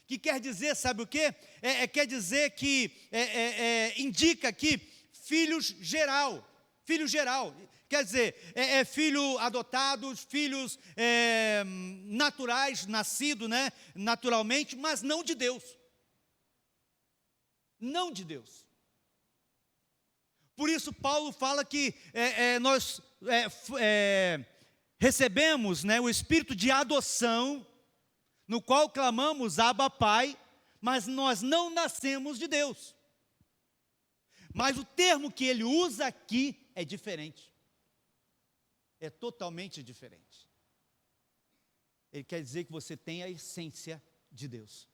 que quer dizer, sabe o quê? Quer dizer que, indica aqui filho geral, quer dizer, filho adotado, filhos naturais, nascido, né, naturalmente, mas não de Deus. Não de Deus. Por isso Paulo fala que nós recebemos, né, o espírito de adoção, no qual clamamos Abba Pai, mas nós não nascemos de Deus. Mas o termo que ele usa aqui é diferente. É totalmente diferente. Ele quer dizer que você tem a essência de Deus.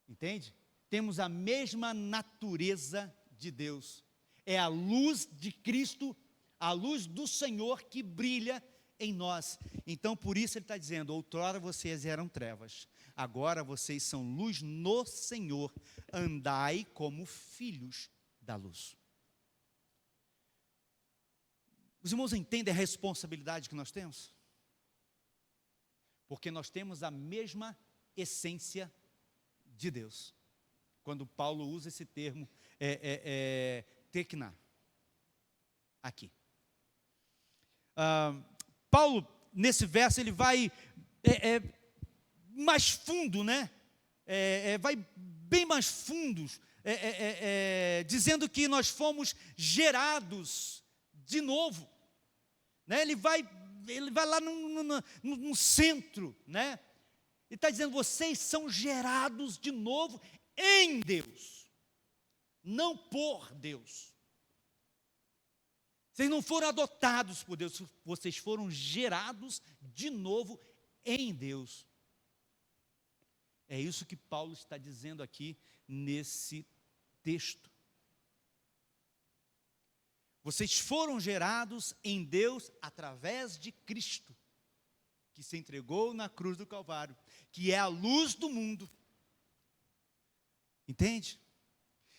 Entende? Temos a mesma natureza de Deus. É a luz de Cristo, a luz do Senhor que brilha em nós. Então, por isso ele está dizendo: outrora vocês eram trevas, agora vocês são luz no Senhor, andai como filhos da luz. Os irmãos entendem a responsabilidade que nós temos? Porque nós temos a mesma essência de Deus. Quando Paulo usa esse termo, tekna, aqui. Paulo, nesse verso, ele vai mais fundo, né? Vai bem mais fundos, dizendo que nós fomos gerados de novo, né? Ele vai lá no centro, né? Ele está dizendo: vocês são gerados de novo em Deus, não por Deus. Vocês não foram adotados por Deus, vocês foram gerados de novo em Deus. É isso que Paulo está dizendo aqui nesse texto. Vocês foram gerados em Deus através de Cristo, que se entregou na cruz do Calvário, que é a luz do mundo. Entende?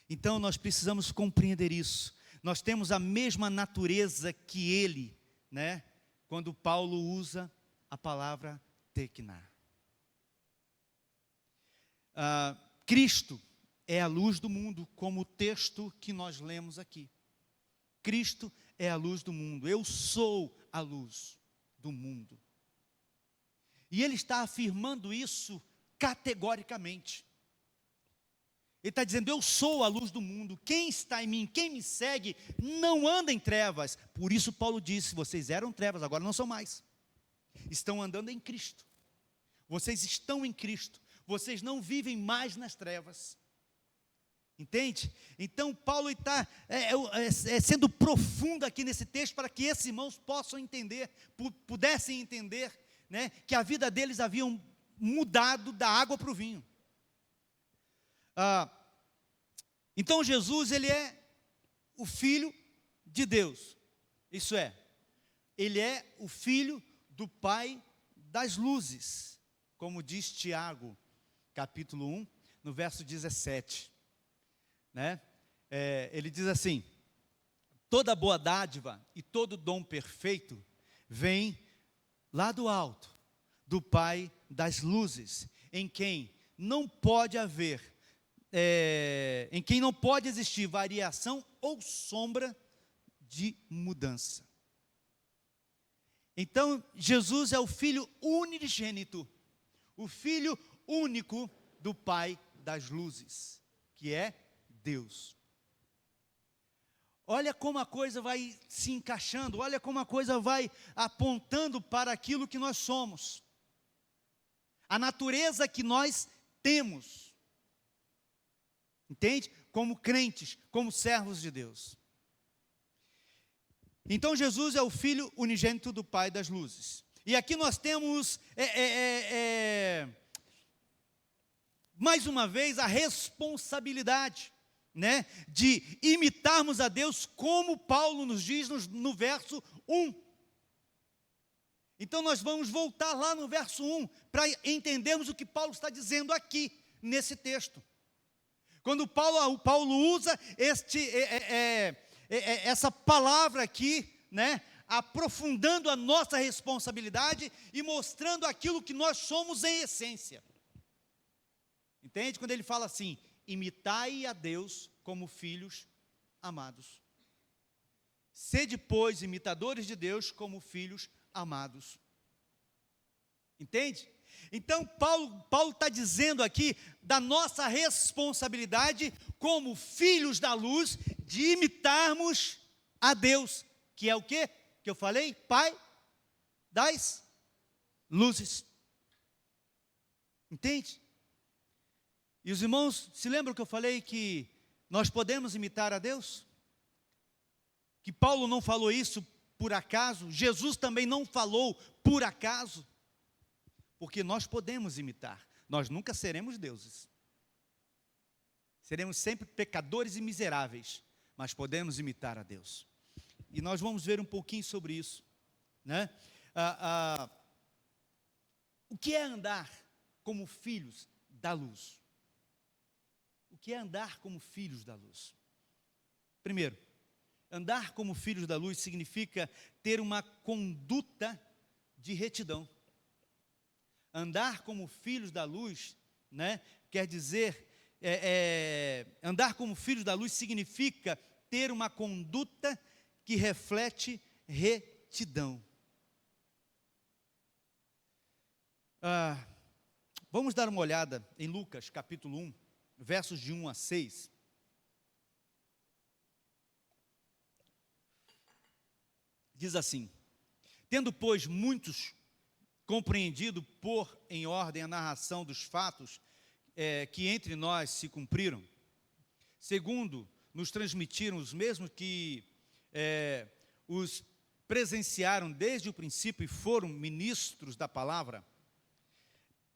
Então nós precisamos compreender isso. Nós temos a mesma natureza que ele, né? Quando Paulo usa a palavra tekna. Cristo é a luz do mundo, como o texto que nós lemos aqui. Cristo é a luz do mundo. Eu sou a luz do mundo. E ele está afirmando isso categoricamente. Ele está dizendo: eu sou a luz do mundo, quem está em mim, quem me segue, não anda em trevas. Por isso Paulo disse: vocês eram trevas, agora não são mais. Estão andando em Cristo. Vocês estão em Cristo. Vocês não vivem mais nas trevas. Entende? Então Paulo está sendo profundo aqui nesse texto, para que esses irmãos possam entender, pudessem entender, né, que a vida deles haviam mudado da água para o vinho. Então Jesus, ele é o Filho de Deus, isso é, ele é o Filho do Pai das luzes, como diz Tiago, capítulo 1, no verso 17, né? Ele diz assim, toda boa dádiva e todo dom perfeito vem lá do alto, do Pai das luzes, em quem não pode existir variação ou sombra de mudança. Então, Jesus é o Filho unigênito, o Filho único do Pai das luzes, que é Deus. Olha como a coisa vai se encaixando, olha como a coisa vai apontando para aquilo que nós somos, a natureza que nós temos, entende? Como crentes, como servos de Deus. Então Jesus é o Filho unigênito do Pai das luzes. E aqui nós temos, mais uma vez, a responsabilidade, né, de imitarmos a Deus, como Paulo nos diz no verso 1. Então nós vamos voltar lá no verso 1, para entendermos o que Paulo está dizendo aqui, nesse texto. Quando Paulo usa essa palavra aqui, né, aprofundando a nossa responsabilidade e mostrando aquilo que nós somos em essência. Entende? Quando ele fala assim, imitai a Deus como filhos amados. Sede, pois, imitadores de Deus como filhos amados. Entende? Então, Paulo está dizendo aqui da nossa responsabilidade como filhos da luz, de imitarmos a Deus, que é o quê? Que eu falei? Pai das luzes. Entende? E os irmãos, se lembram que eu falei que nós podemos imitar a Deus? Que Paulo não falou isso por acaso, Jesus também não falou por acaso, porque nós podemos imitar, nós nunca seremos deuses, seremos sempre pecadores e miseráveis, mas podemos imitar a Deus, e nós vamos ver um pouquinho sobre isso, né? O que é andar como filhos da luz? O que é andar como filhos da luz? Primeiro, andar como filhos da luz significa ter uma conduta de retidão. Andar como filhos da luz, né, quer dizer, andar como filhos da luz significa ter uma conduta que reflete retidão. Vamos dar uma olhada em Lucas capítulo 1, versos de 1 a 6. Diz assim: tendo, pois, muitos compreendido pôr em ordem a narração dos fatos que entre nós se cumpriram, segundo nos transmitiram os mesmos que os presenciaram desde o princípio e foram ministros da palavra,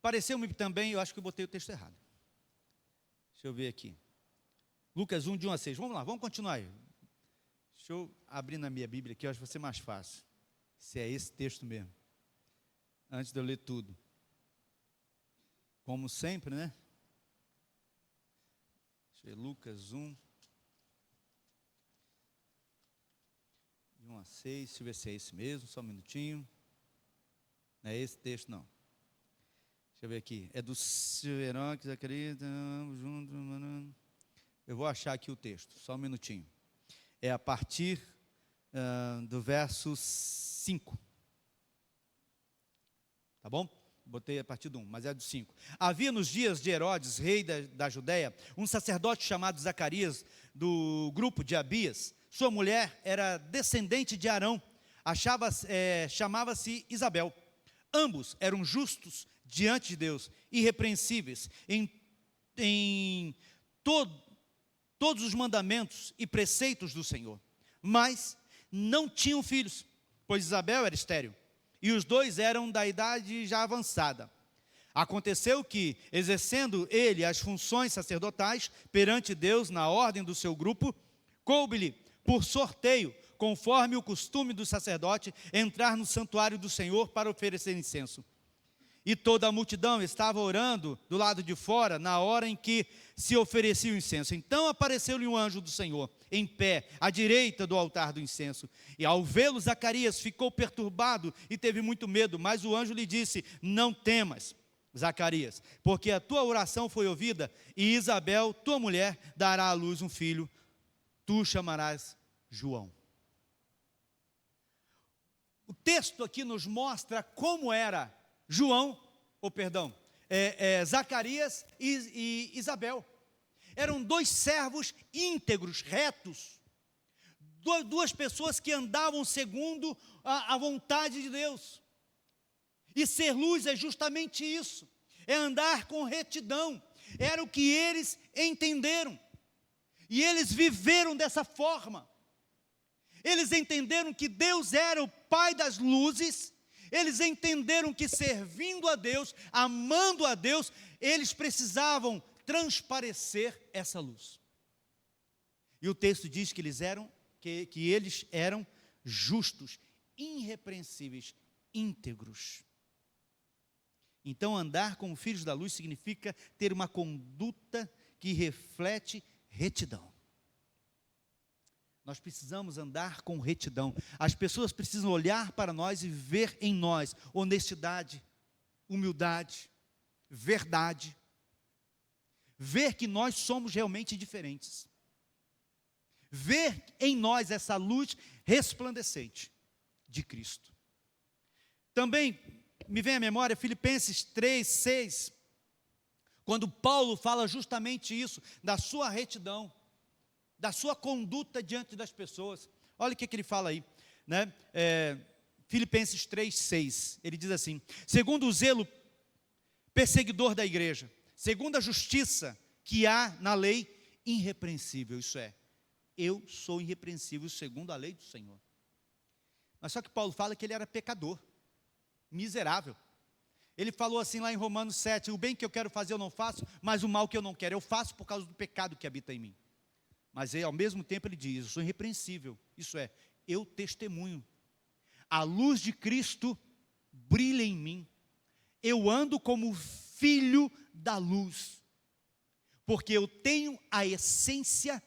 pareceu-me também, eu acho que eu botei o texto errado. Deixa eu ver aqui. Lucas 1, de 1 a 6. Vamos lá, vamos continuar aí. Deixa eu abrir na minha Bíblia aqui, eu acho que vai ser mais fácil. Se é esse texto mesmo. Antes de eu ler tudo. Como sempre, né? Deixa eu ver, Lucas 1. De 1 a 6. Deixa eu ver se é esse mesmo, só um minutinho. Não é esse texto, não. Deixa eu ver aqui. É do Silverão, que Zacarias, junto. Eu vou achar aqui o texto, só um minutinho. É a partir do verso 5. Tá bom? Botei a partir do 1, mas é do 5. Havia nos dias de Herodes, rei da Judéia, um sacerdote chamado Zacarias, do grupo de Abias. Sua mulher era descendente de Arão, chamava-se Isabel. Ambos eram justos diante de Deus, irrepreensíveis em todos os mandamentos e preceitos do Senhor, mas não tinham filhos, pois Isabel era estéril, e os dois eram da idade já avançada. Aconteceu que, exercendo ele as funções sacerdotais perante Deus na ordem do seu grupo, coube-lhe por sorteio, conforme o costume do sacerdote, entrar no santuário do Senhor para oferecer incenso. e toda a multidão estava orando do lado de fora, na hora em que se oferecia o incenso. Então apareceu-lhe um anjo do Senhor, em pé, à direita do altar do incenso. E ao vê-lo, Zacarias ficou perturbado e teve muito medo. Mas o anjo lhe disse: não temas, Zacarias, porque a tua oração foi ouvida, e Isabel, tua mulher, dará à luz um filho, tu chamarás João. O texto aqui nos mostra como era Zacarias e Isabel. Eram dois servos íntegros, retos, duas pessoas que andavam segundo a vontade de Deus. E ser luz é justamente isso, é andar com retidão. Era o que eles entenderam, e eles viveram dessa forma. Eles entenderam que Deus era o Pai das luzes. Eles entenderam que servindo a Deus, amando a Deus, eles precisavam transparecer essa luz. E o texto diz que eles eram justos, irrepreensíveis, íntegros. Então, andar como filhos da luz significa ter uma conduta que reflete retidão. Nós precisamos andar com retidão. As pessoas precisam olhar para nós e ver em nós honestidade, humildade, verdade. Ver que nós somos realmente diferentes. Ver em nós essa luz resplandecente de Cristo. Também me vem à memória Filipenses 3:6, quando Paulo fala justamente isso, da sua retidão, da sua conduta diante das pessoas. Olha o que ele fala aí, né? Filipenses 3:6, ele diz assim: segundo o zelo perseguidor da igreja, segundo a justiça que há na lei, irrepreensível. Isso é, eu sou irrepreensível segundo a lei do Senhor. Mas só que Paulo fala que ele era pecador, miserável. Ele falou assim lá em Romanos 7, o bem que eu quero fazer eu não faço, mas o mal que eu não quero eu faço por causa do pecado que habita em mim. Mas ao mesmo tempo ele diz, eu sou irrepreensível. Isso é, eu testemunho. A luz de Cristo brilha em mim. Eu ando como filho da luz, porque eu tenho a essência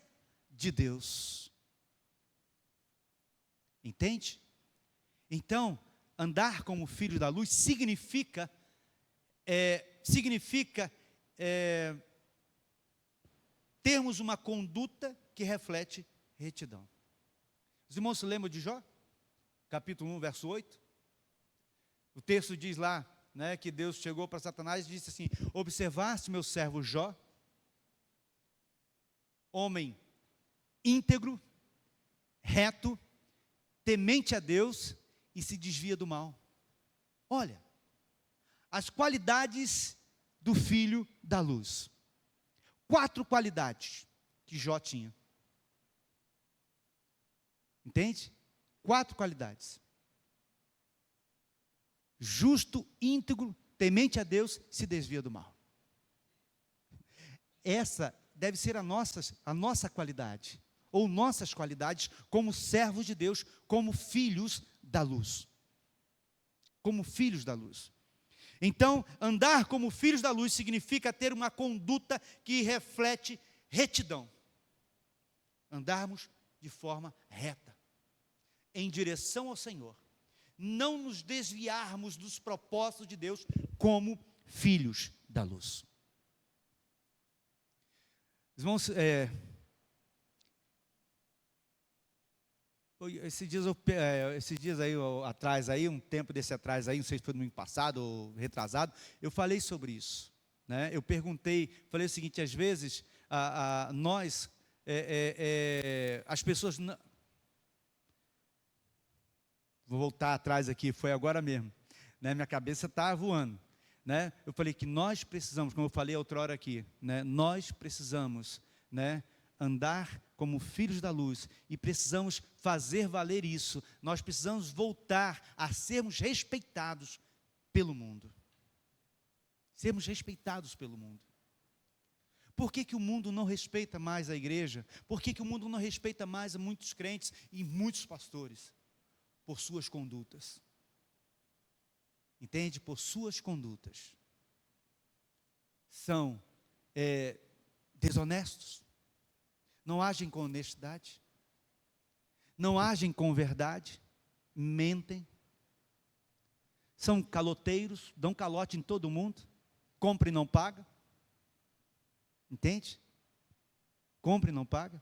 de Deus. Entende? Então, andar como filho da luz significa termos uma conduta que reflete retidão. Os irmãos se lembram de Jó? Capítulo 1, verso 8. O texto diz lá, né, que Deus chegou para Satanás e disse assim: observaste meu servo Jó, homem íntegro, reto, temente a Deus e se desvia do mal. Olha, as qualidades do filho da luz. 4 qualidades que Jó tinha. Entende? 4 qualidades. Justo, íntegro, temente a Deus, se desvia do mal. Essa deve ser a nossa qualidade, ou nossas qualidades como servos de Deus, como filhos da luz. Como filhos da luz. Então, andar como filhos da luz significa ter uma conduta que reflete retidão. Andarmos de forma reta, em direção ao Senhor. Não nos desviarmos dos propósitos de Deus como filhos da luz. Irmãos, esses dias aí atrás, um tempo desse atrás, não sei se foi no ano passado ou retrasado, eu falei sobre isso, né? Eu falei o seguinte: às vezes nós, as pessoas, vou voltar atrás aqui, foi agora mesmo, né? Minha cabeça está voando, né? Eu falei que nós precisamos, como eu falei outra hora aqui, né? Nós precisamos, né, andar como filhos da luz, e precisamos fazer valer isso. Nós precisamos voltar a sermos respeitados pelo mundo. Sermos respeitados pelo mundo. Por que o mundo não respeita mais a igreja? Por que o mundo não respeita mais a muitos crentes e muitos pastores? Por suas condutas. entende? Por suas condutas. São desonestos, não agem com honestidade, não agem com verdade, mentem, são caloteiros, dão calote em todo mundo, compra e não paga, entende? Compra e não paga.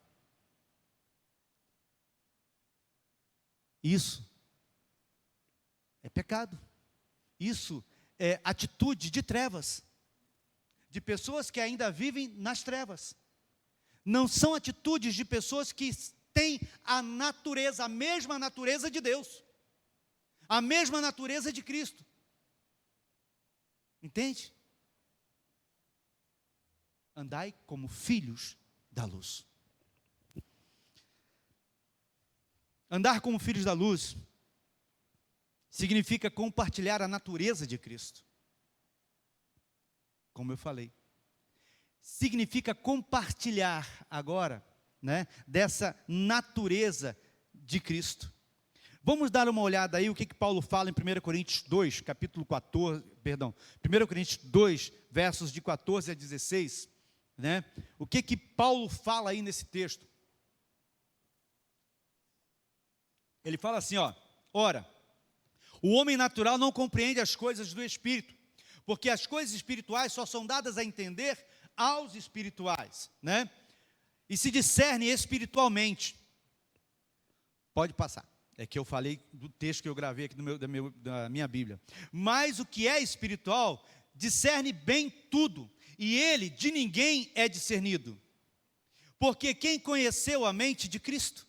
Isso é pecado, isso é atitude de trevas, de pessoas que ainda vivem nas trevas. Não são atitudes de pessoas que têm a natureza, a mesma natureza de Deus, a mesma natureza de Cristo. Entende? Andai como filhos da luz. Andar como filhos da luz significa compartilhar a natureza de Cristo. Como eu falei, significa compartilhar agora, né, dessa natureza de Cristo. Vamos dar uma olhada aí o que Paulo fala em 1 Coríntios 2, capítulo 14, 1 Coríntios 2, versos de 14 a 16, né? O que Paulo fala aí nesse texto? Ele fala assim, ó: ora, o homem natural não compreende as coisas do Espírito, porque as coisas espirituais só são dadas a entender aos espirituais, né? E se discerne espiritualmente. Pode passar. É que eu falei do texto que eu gravei aqui da minha Bíblia. Mas o que é espiritual discerne bem tudo, e ele de ninguém é discernido. Porque quem conheceu a mente de Cristo,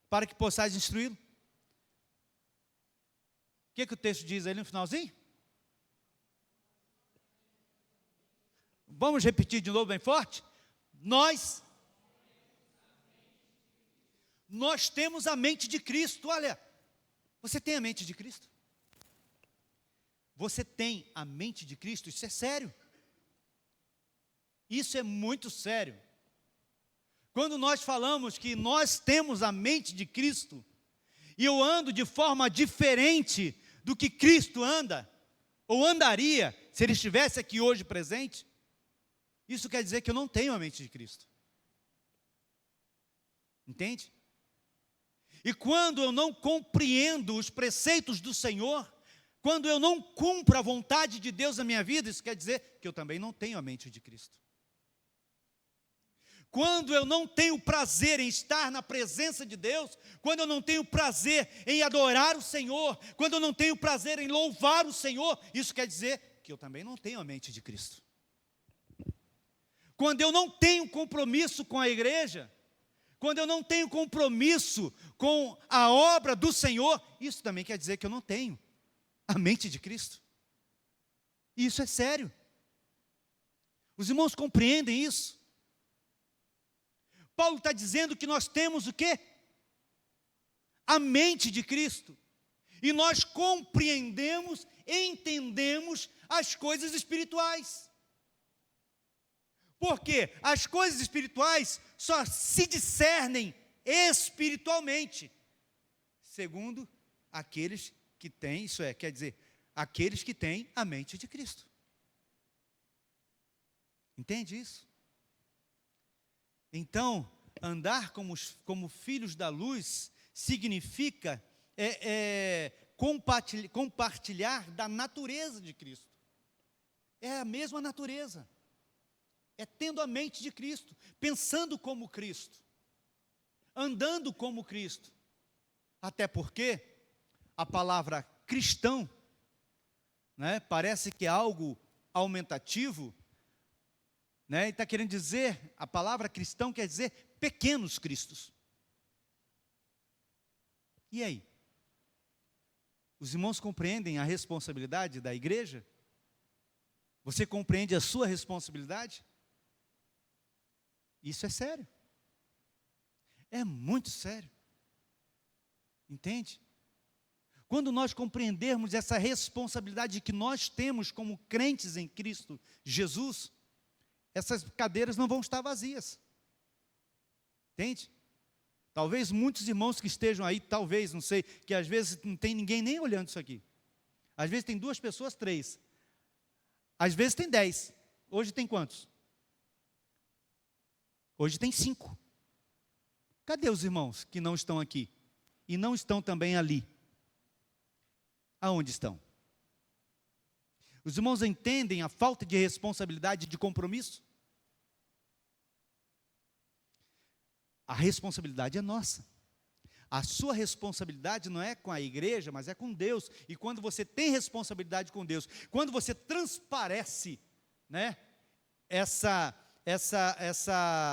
para que possais instruí-lo? O que o texto diz ali no finalzinho? Vamos repetir de novo bem forte? Nós temos a mente de Cristo. Olha, você tem a mente de Cristo? Você tem a mente de Cristo? Isso é sério. Isso é muito sério. Quando nós falamos que nós temos a mente de Cristo, e eu ando de forma diferente do que Cristo anda, ou andaria, se Ele estivesse aqui hoje presente, isso quer dizer que eu não tenho a mente de Cristo. Entende? E quando eu não compreendo os preceitos do Senhor, quando eu não cumpro a vontade de Deus na minha vida, isso quer dizer que eu também não tenho a mente de Cristo. Quando eu não tenho prazer em estar na presença de Deus, quando eu não tenho prazer em adorar o Senhor, quando eu não tenho prazer em louvar o Senhor, isso quer dizer que eu também não tenho a mente de Cristo. Quando eu não tenho compromisso com a igreja, quando eu não tenho compromisso com a obra do Senhor, isso também quer dizer que eu não tenho a mente de Cristo. E isso é sério. Os irmãos compreendem isso? Paulo está dizendo que nós temos o quê? A mente de Cristo. E nós compreendemos, entendemos as coisas espirituais. Porque as coisas espirituais só se discernem espiritualmente, segundo aqueles que têm, isso é, quer dizer, aqueles que têm a mente de Cristo. Entende isso? Então, andar como filhos da luz significa compartilhar da natureza de Cristo. É a mesma natureza. É tendo a mente de Cristo, pensando como Cristo, andando como Cristo. Até porque a palavra cristão, né, parece que é algo aumentativo, né, e está querendo dizer, a palavra cristão quer dizer pequenos cristos. E aí? Os irmãos compreendem a responsabilidade da igreja? Você compreende a sua responsabilidade? Isso é sério. É muito sério. Entende? Quando nós compreendermos essa responsabilidade que nós temos como crentes em Cristo Jesus, essas cadeiras não vão estar vazias. Entende? Talvez muitos irmãos que estejam aí, talvez, não sei, que às vezes não tem ninguém nem olhando isso aqui. Às vezes tem 2 pessoas, 3. Às vezes tem 10. Hoje tem quantos? Hoje tem 5. Cadê os irmãos que não estão aqui? E não estão também ali? Aonde estão? Os irmãos entendem a falta de responsabilidade e de compromisso? A responsabilidade é nossa. A sua responsabilidade não é com a igreja, mas é com Deus. E quando você tem responsabilidade com Deus, quando você transparece, né, essa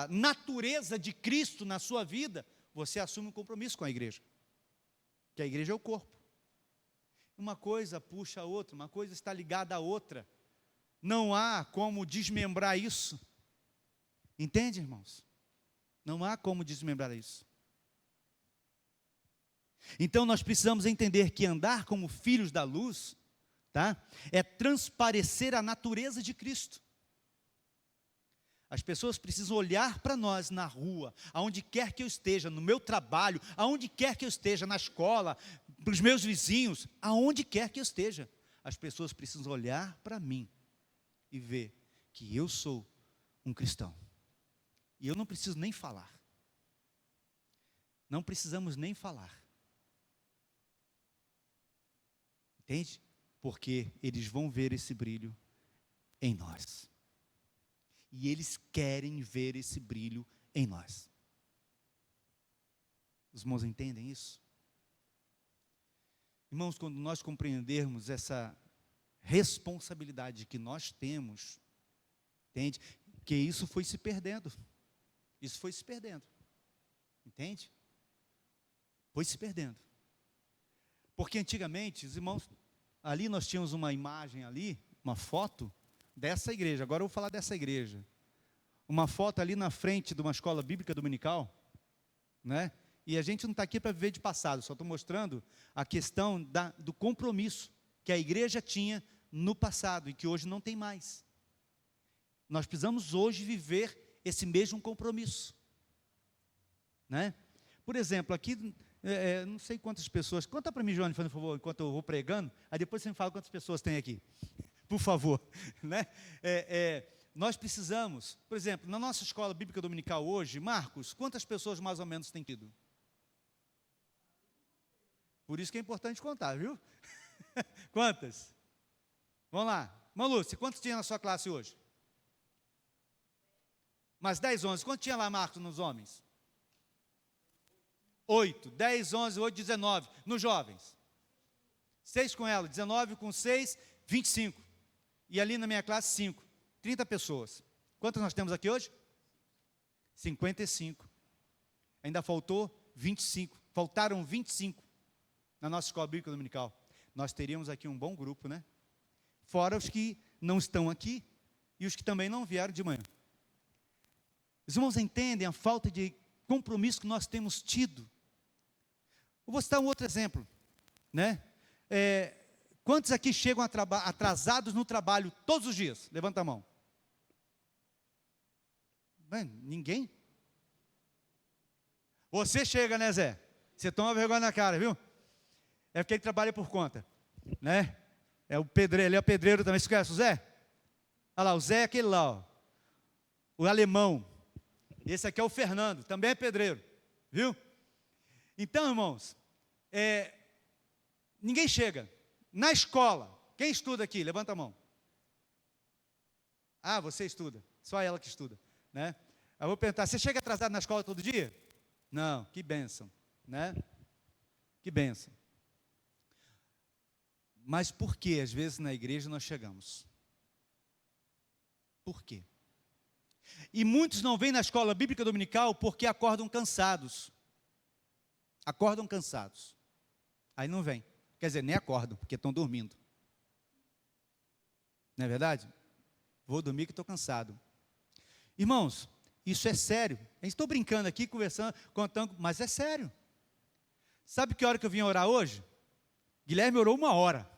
natureza de Cristo na sua vida, você assume um compromisso com a igreja. Que a igreja é o corpo. Uma coisa puxa a outra, uma coisa está ligada à outra. Não há como desmembrar isso. Entende, irmãos? Não há como desmembrar isso. Então nós precisamos entender que andar como filhos da luz, tá? É transparecer a natureza de Cristo. As pessoas precisam olhar para nós na rua, aonde quer que eu esteja, no meu trabalho, aonde quer que eu esteja, na escola, para os meus vizinhos, aonde quer que eu esteja. As pessoas precisam olhar para mim e ver que eu sou um cristão. E eu não preciso nem falar. Não precisamos nem falar. Entende? Porque eles vão ver esse brilho em nós. E eles querem ver esse brilho em nós. Os irmãos entendem isso? Irmãos, quando nós compreendermos essa responsabilidade que nós temos, entende? Que isso foi se perdendo. Isso foi se perdendo. Entende? Foi se perdendo. Porque antigamente, os irmãos, ali nós tínhamos uma imagem ali, uma foto dessa igreja. Agora eu vou falar dessa igreja. Uma foto ali na frente de uma escola bíblica dominical, né? E a gente não está aqui para viver de passado, só estou mostrando a questão do compromisso que a igreja tinha no passado e que hoje não tem mais. Nós precisamos hoje viver esse mesmo compromisso, né? Por exemplo, aqui, não sei quantas pessoas, conta para mim, Joane, por favor, enquanto eu vou pregando, aí depois você me fala quantas pessoas tem aqui, por favor, né? Nós precisamos, por exemplo, na nossa escola bíblica dominical hoje, Marcos, quantas pessoas mais ou menos tem tido? Por isso que é importante contar, viu? Quantas? Vamos lá. Lúcia, quantos tinha na sua classe hoje? Mais 10, 11. Quanto tinha lá, Marcos, nos homens? 8. 10, 11, 8, 19. Nos jovens? 6 com ela. 19 com 6, 25. E ali na minha classe, 5. 30 pessoas. Quantas nós temos aqui hoje? 55. Ainda faltou 25. Faltaram 25 na nossa escola bíblica dominical. Nós teríamos aqui um bom grupo, né? Fora os que não estão aqui e os que também não vieram de manhã. Os irmãos entendem a falta de compromisso que nós temos tido. Eu vou citar um outro exemplo, né? Quantos aqui chegam atrasados no trabalho todos os dias? Levanta a mão. Bem, ninguém? Você chega, né, Zé? Você toma vergonha na cara, viu? É porque ele trabalha por conta, né? É o pedreiro, ele é pedreiro também. Você conhece o Zé? Olha lá, o Zé é aquele lá, ó. O alemão. Esse aqui é o Fernando, também é pedreiro, viu? Então, irmãos, ninguém chega. Na escola, quem estuda aqui? Levanta a mão. Ah, você estuda, só ela que estuda, né? Eu vou perguntar, você chega atrasado na escola todo dia? Não, que bênção, né? Que bênção. Mas por que, às vezes, na igreja nós chegamos? Por quê? E muitos não vêm na escola bíblica dominical porque acordam cansados. Acordam cansados. Aí não vêm. Quer dizer, nem acordam, porque estão dormindo. Não é verdade? Vou dormir que estou cansado. Irmãos, isso é sério. A gente está brincando aqui, conversando, contando, mas é sério. Sabe que hora que eu vim orar hoje? Guilherme orou 1 hora.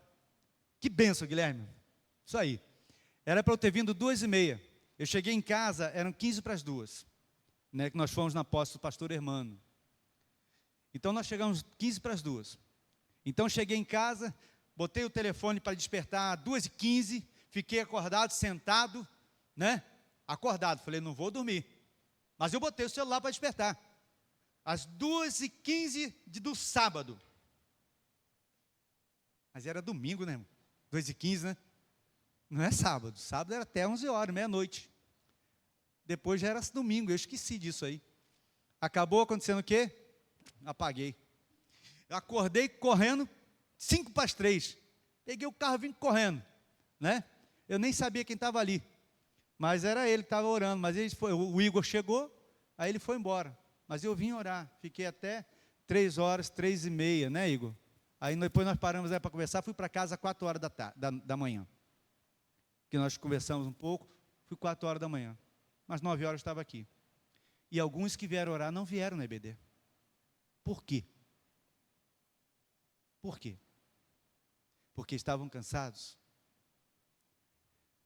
Que bênção, Guilherme. Isso aí. Era para eu ter vindo 2h30. Eu cheguei em casa, eram 15 para as 2. Né, que nós fomos na posse do pastor Hermano. Então nós chegamos 15 para as 2. Então cheguei em casa, botei o telefone para despertar às 2h15, fiquei acordado, sentado, né? Acordado, falei, não vou dormir. Mas eu botei o celular para despertar. Às 2h15 do sábado. Mas era domingo, né, irmão? 2h15, né? Não é sábado. Sábado era até 11 horas, meia-noite. Depois já era domingo, eu esqueci disso aí. Acabou acontecendo o quê? Apaguei. Eu acordei correndo, 2:55. Peguei o carro e vim correndo, né? Eu nem sabia quem estava ali. Mas era ele que estava orando. Mas ele foi, o Igor chegou, aí ele foi embora. Mas eu vim orar. Fiquei até 3h, 3h30, né, Igor? Aí depois nós paramos para conversar, fui para casa às 4h da manhã. Que nós conversamos um pouco, fui 4h da manhã. Mas 9h eu estava aqui. E alguns que vieram orar não vieram na EBD. Por quê? Por quê? Porque estavam cansados.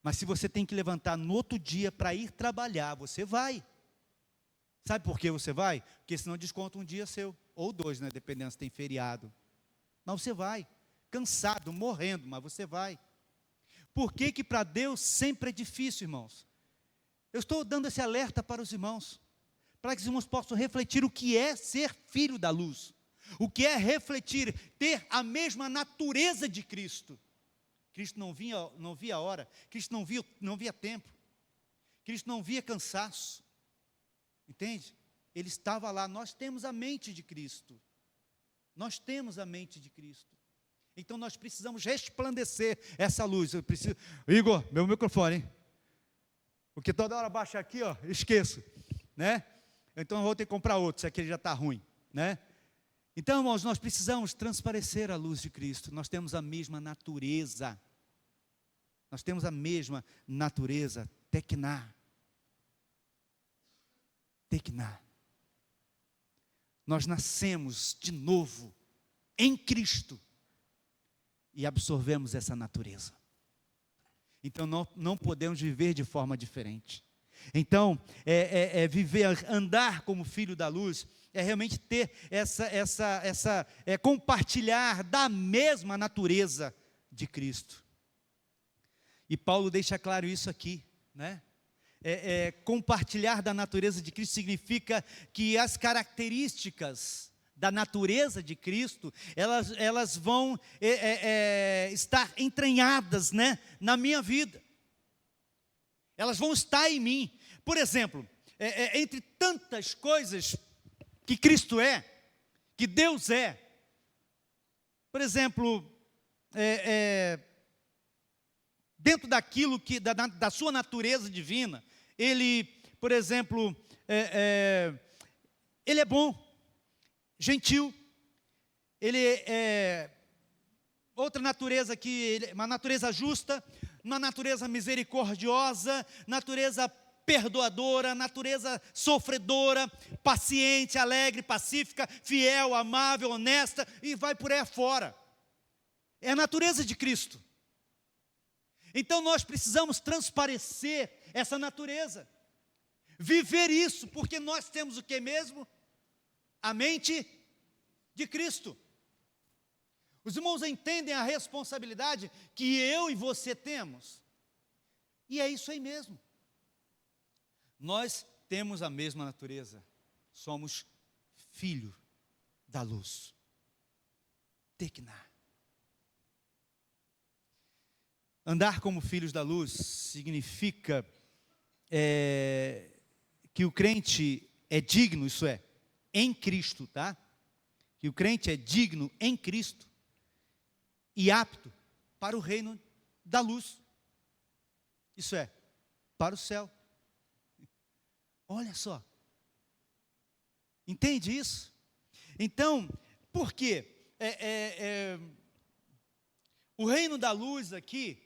Mas se você tem que levantar no outro dia para ir trabalhar, você vai. Sabe por que você vai? Porque senão desconta um dia seu, ou 2, né, dependendo se tem feriado. Mas você vai, cansado, morrendo, mas você vai. Por que que para Deus sempre é difícil, irmãos? Eu estou dando esse alerta para os irmãos, para que os irmãos possam refletir o que é ser filho da luz, o que é refletir, ter a mesma natureza de Cristo. Cristo não via hora, Cristo não via tempo, Cristo não via cansaço, entende? Ele estava lá, nós temos a mente de Cristo, nós temos a mente de Cristo, então nós precisamos resplandecer essa luz. Eu preciso, Igor, meu microfone, hein? Porque toda hora baixa aqui, ó, esqueço, né? Então eu vou ter que comprar outro, se aquele já está ruim, né? Então, irmãos, nós precisamos transparecer a luz de Cristo. Nós temos a mesma natureza. Nós temos a mesma natureza, tekná. Tekná. Nós nascemos de novo em Cristo e absorvemos essa natureza. Então, não podemos viver de forma diferente. Então, viver, andar como filho da luz, é realmente ter compartilhar da mesma natureza de Cristo. E Paulo deixa claro isso aqui, né? Compartilhar da natureza de Cristo significa que as características da natureza de Cristo, elas vão estar entranhadas, né, na minha vida. Elas vão estar em mim. Por exemplo, entre tantas coisas que Cristo é, que Deus é, por exemplo, dentro daquilo que da sua natureza divina, ele, por exemplo, ele é bom, gentil, ele outra natureza uma natureza justa, uma natureza misericordiosa, natureza perdoadora, natureza sofredora, paciente, alegre, pacífica, fiel, amável, honesta, e vai por aí afora. É a natureza de Cristo. Então nós precisamos transparecer essa natureza, viver isso, porque nós temos o que mesmo? A mente de Cristo. Os irmãos entendem a responsabilidade que eu e você temos? E é isso aí mesmo. Nós temos a mesma natureza. Somos filho da luz. Tekná. Andar como filhos da luz significa que o crente é digno, isso é, em Cristo, tá? Que o crente é digno em Cristo e apto para o reino da luz. Isso é, para o céu. Olha só. Entende isso? Então, por quê? O reino da luz aqui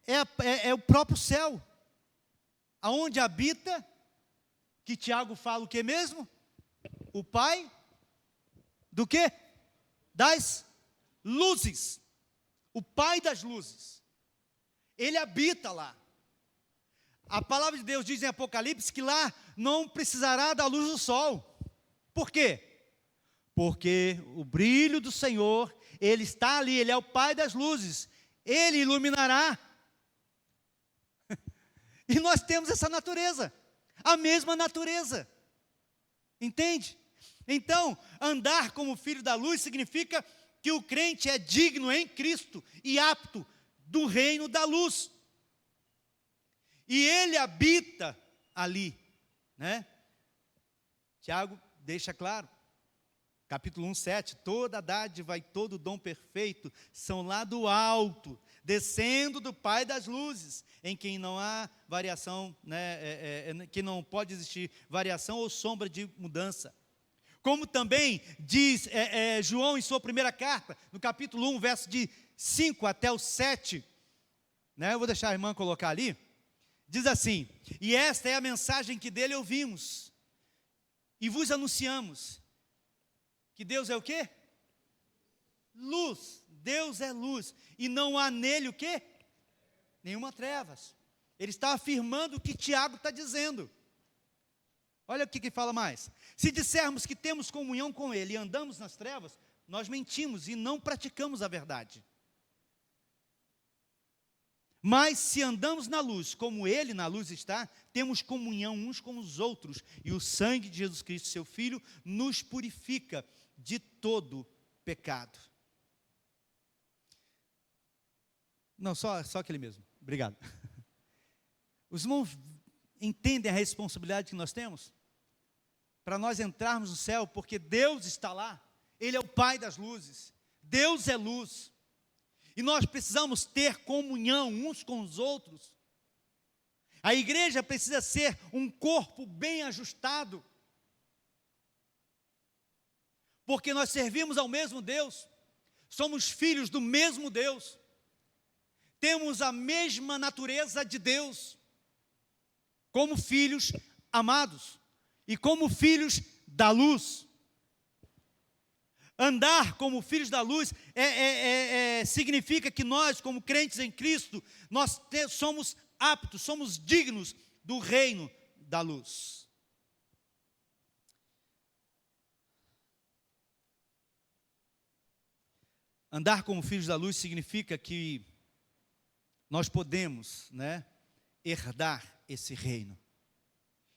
é o próprio céu, aonde habita, que Tiago fala o que mesmo? O Pai do quê? Das luzes. O Pai das luzes. Ele habita lá. A palavra de Deus diz em Apocalipse que lá não precisará da luz do sol. Por quê? Porque o brilho do Senhor Ele está ali, Ele é o Pai das luzes. Ele iluminará. E nós temos essa natureza, a mesma natureza. Entende? Então, andar como filho da luz significa que o crente é digno em Cristo e apto do reino da luz. E ele habita ali, né? Tiago deixa claro, capítulo 1:7, toda dádiva e todo dom perfeito são lá do alto, descendo do Pai das luzes, em quem não há variação, né, que não pode existir variação ou sombra de mudança. Como também diz João em sua primeira carta, no capítulo 1, verso de 5 até o 7, né, eu vou deixar a irmã colocar ali, diz assim: e esta é a mensagem que dele ouvimos, e vos anunciamos, que Deus é o quê? Luz, Deus é luz, e não há nele o quê? Nenhuma trevas. Ele está afirmando o que Tiago está dizendo. Olha o que fala mais. Se dissermos que temos comunhão com ele e andamos nas trevas, nós mentimos e não praticamos a verdade. Mas se andamos na luz, como ele na luz está, temos comunhão uns com os outros, e o sangue de Jesus Cristo, seu Filho, nos purifica de todo pecado. Não, só aquele mesmo. Obrigado. Os irmãos entendem a responsabilidade que nós temos? Para nós entrarmos no céu, porque Deus está lá, Ele é o Pai das luzes, Deus é luz, e nós precisamos ter comunhão uns com os outros. A igreja precisa ser um corpo bem ajustado, porque nós servimos ao mesmo Deus, somos filhos do mesmo Deus, temos a mesma natureza de Deus, como filhos amados, e como filhos da luz. Andar como filhos da luz significa que nós, como crentes em Cristo, nós somos aptos, somos dignos do reino da luz. Andar como filhos da luz significa que nós podemos, né, herdar esse reino.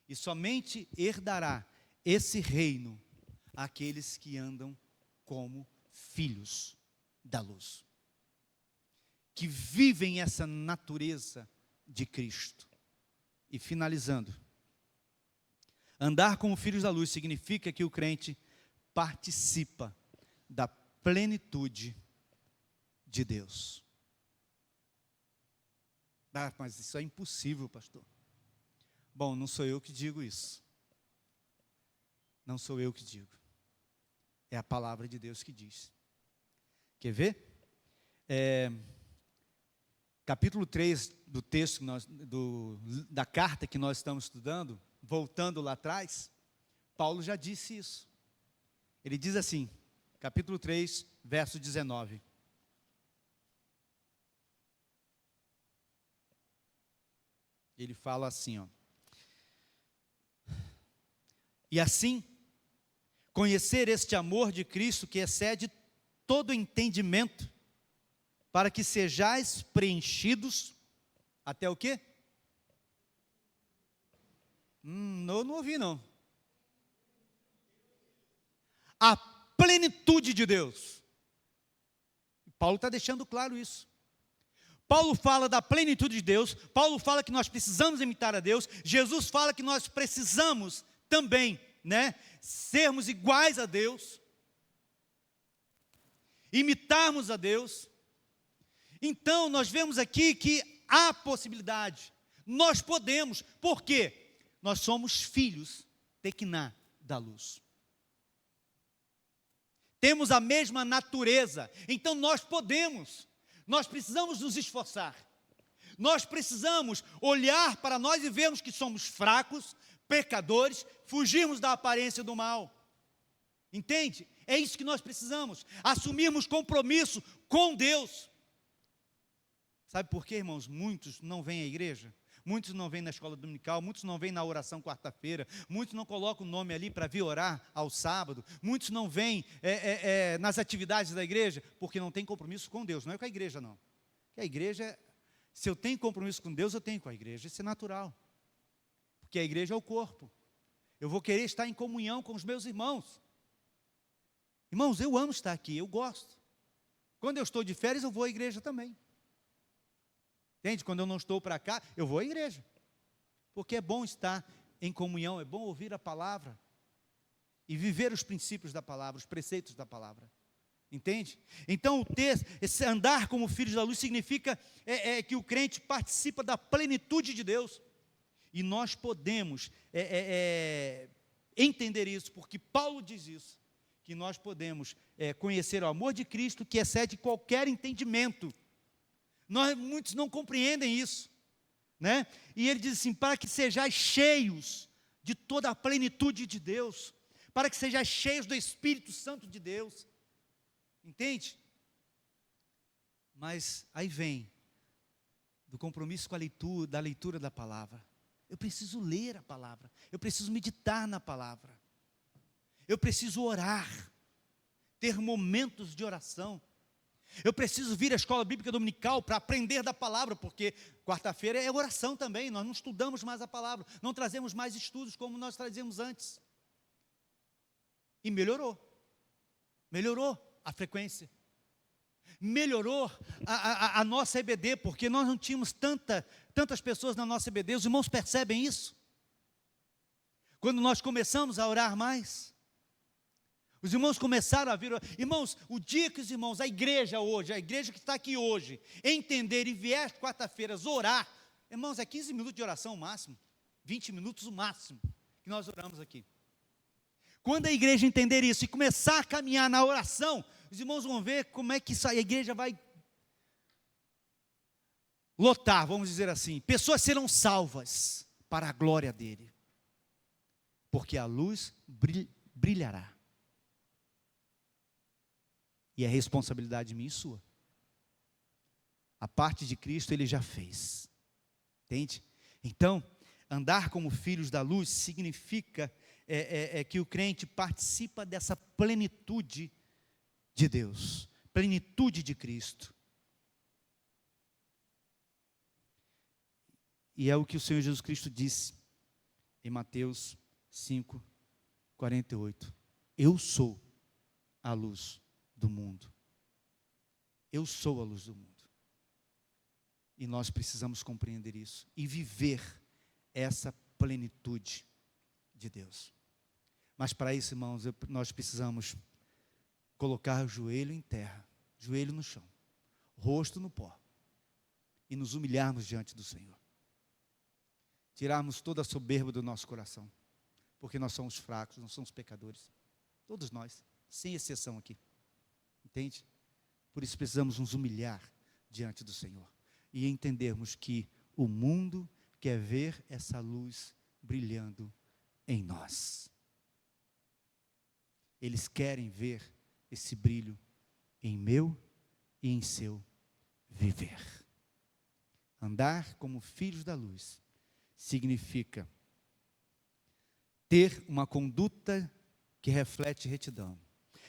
E somente herdará esse reino aqueles que andam como filhos da luz, que vivem essa natureza de Cristo. E finalizando, andar como filhos da luz significa que o crente participa da plenitude de Deus. Ah, mas isso é impossível, pastor. Bom, não sou eu que digo isso. Não sou eu que digo. É a palavra de Deus que diz. Quer ver? Capítulo 3 do texto, da carta que nós estamos estudando, voltando lá atrás, Paulo já disse isso. Ele diz assim, capítulo 3, verso 19. Ele fala assim, ó. E assim, conhecer este amor de Cristo que excede todo entendimento, para que sejais preenchidos, até o quê? Não ouvi não. A plenitude de Deus. Paulo está deixando claro isso. Paulo fala da plenitude de Deus, Paulo fala que nós precisamos imitar a Deus, Jesus fala que nós precisamos também, né, sermos iguais a Deus, imitarmos a Deus. Então nós vemos aqui que há possibilidade, nós podemos, por quê? Nós somos filhos Tequiná da luz, temos a mesma natureza, então nós podemos. Nós precisamos nos esforçar, nós precisamos olhar para nós e vermos que somos fracos, pecadores, fugirmos da aparência do mal, entende? É isso que nós precisamos, assumirmos compromisso com Deus. Sabe por quê, irmãos? Muitos não vêm à igreja, muitos não vêm na escola dominical, muitos não vêm na oração quarta-feira, muitos não colocam o nome ali para vir orar ao sábado, muitos não vêm nas atividades da igreja, porque não tem compromisso com Deus, não é com a igreja não. Porque a igreja, se eu tenho compromisso com Deus, eu tenho com a igreja, isso é natural. Porque a igreja é o corpo. Eu vou querer estar em comunhão com os meus irmãos. Irmãos, eu amo estar aqui, eu gosto. Quando eu estou de férias, eu vou à igreja também. Entende? Quando eu não estou para cá, eu vou à igreja. Porque é bom estar em comunhão, é bom ouvir a palavra e viver os princípios da palavra, os preceitos da palavra. Entende? Então, esse andar como filhos da luz significa que o crente participa da plenitude de Deus. E nós podemos entender isso, porque Paulo diz isso, que nós podemos conhecer o amor de Cristo que excede qualquer entendimento. Muitos não compreendem isso, né? E ele diz assim, para que sejais cheios de toda a plenitude de Deus, para que sejais cheios do Espírito Santo de Deus, entende? Mas aí vem do compromisso com da leitura da palavra. Eu preciso ler a palavra, eu preciso meditar na palavra, eu preciso orar, ter momentos de oração, eu preciso vir à escola bíblica dominical para aprender da palavra, porque quarta-feira é oração também, nós não estudamos mais a palavra, não trazemos mais estudos como nós trazíamos antes, e melhorou a frequência, melhorou a nossa EBD, porque nós não tínhamos tantas pessoas na nossa EBD, os irmãos percebem isso? Quando nós começamos a orar mais, os irmãos começaram a vir, irmãos, o dia que os irmãos, a igreja que está aqui hoje, entender e vier quarta-feiras orar, irmãos, é 15 minutos de oração o máximo, 20 minutos o máximo, que nós oramos aqui. Quando a igreja entender isso e começar a caminhar na oração, os irmãos vão ver como é que a igreja vai lotar, vamos dizer assim. Pessoas serão salvas para a glória dele, porque a luz brilhará. E é responsabilidade minha e sua. A parte de Cristo ele já fez, entende? Então, andar como filhos da luz significa que o crente participa dessa plenitude de Deus, plenitude de Cristo. E é o que o Senhor Jesus Cristo disse em Mateus 5:48. Eu sou a luz do mundo. Eu sou a luz do mundo. E nós precisamos compreender isso e viver essa plenitude de Deus. Mas para isso, irmãos, nós precisamos colocar o joelho em terra, joelho no chão, rosto no pó, e nos humilharmos diante do Senhor. Tirarmos toda a soberba do nosso coração, porque nós somos fracos, nós somos pecadores, todos nós, sem exceção aqui, entende? Por isso precisamos nos humilhar diante do Senhor, e entendermos que o mundo quer ver essa luz brilhando em nós. Eles querem ver esse brilho em meu e em seu viver. Andar como filhos da luz significa ter uma conduta que reflete retidão.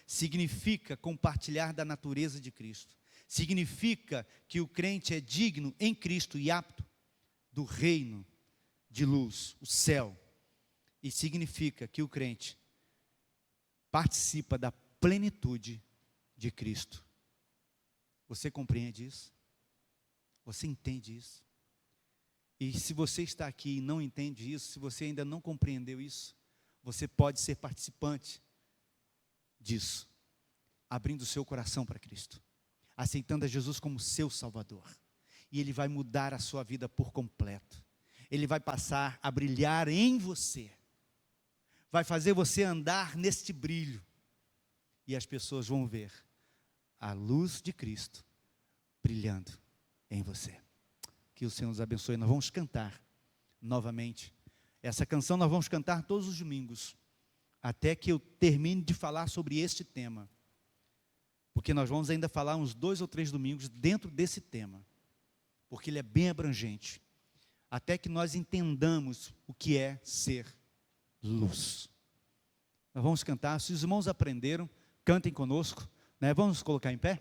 Significa compartilhar da natureza de Cristo. Significa que o crente é digno em Cristo e apto do reino de luz, o céu. E significa que o crente participa da plenitude de Cristo. Você compreende isso? Você entende isso? E se você está aqui e não entende isso, se você ainda não compreendeu isso, você pode ser participante disso, abrindo o seu coração para Cristo, aceitando a Jesus como seu Salvador, e Ele vai mudar a sua vida por completo. Ele vai passar a brilhar em você, vai fazer você andar neste brilho, e as pessoas vão ver a luz de Cristo brilhando em você. Que o Senhor nos abençoe. Nós vamos cantar novamente essa canção, nós vamos cantar todos os domingos, até que eu termine de falar sobre este tema, porque nós vamos ainda falar uns 2 ou 3 domingos dentro desse tema, porque ele é bem abrangente. até que nós entendamos o que é ser luz. Nós vamos cantar, se os irmãos aprenderam, cantem conosco, né? Vamos nos colocar em pé?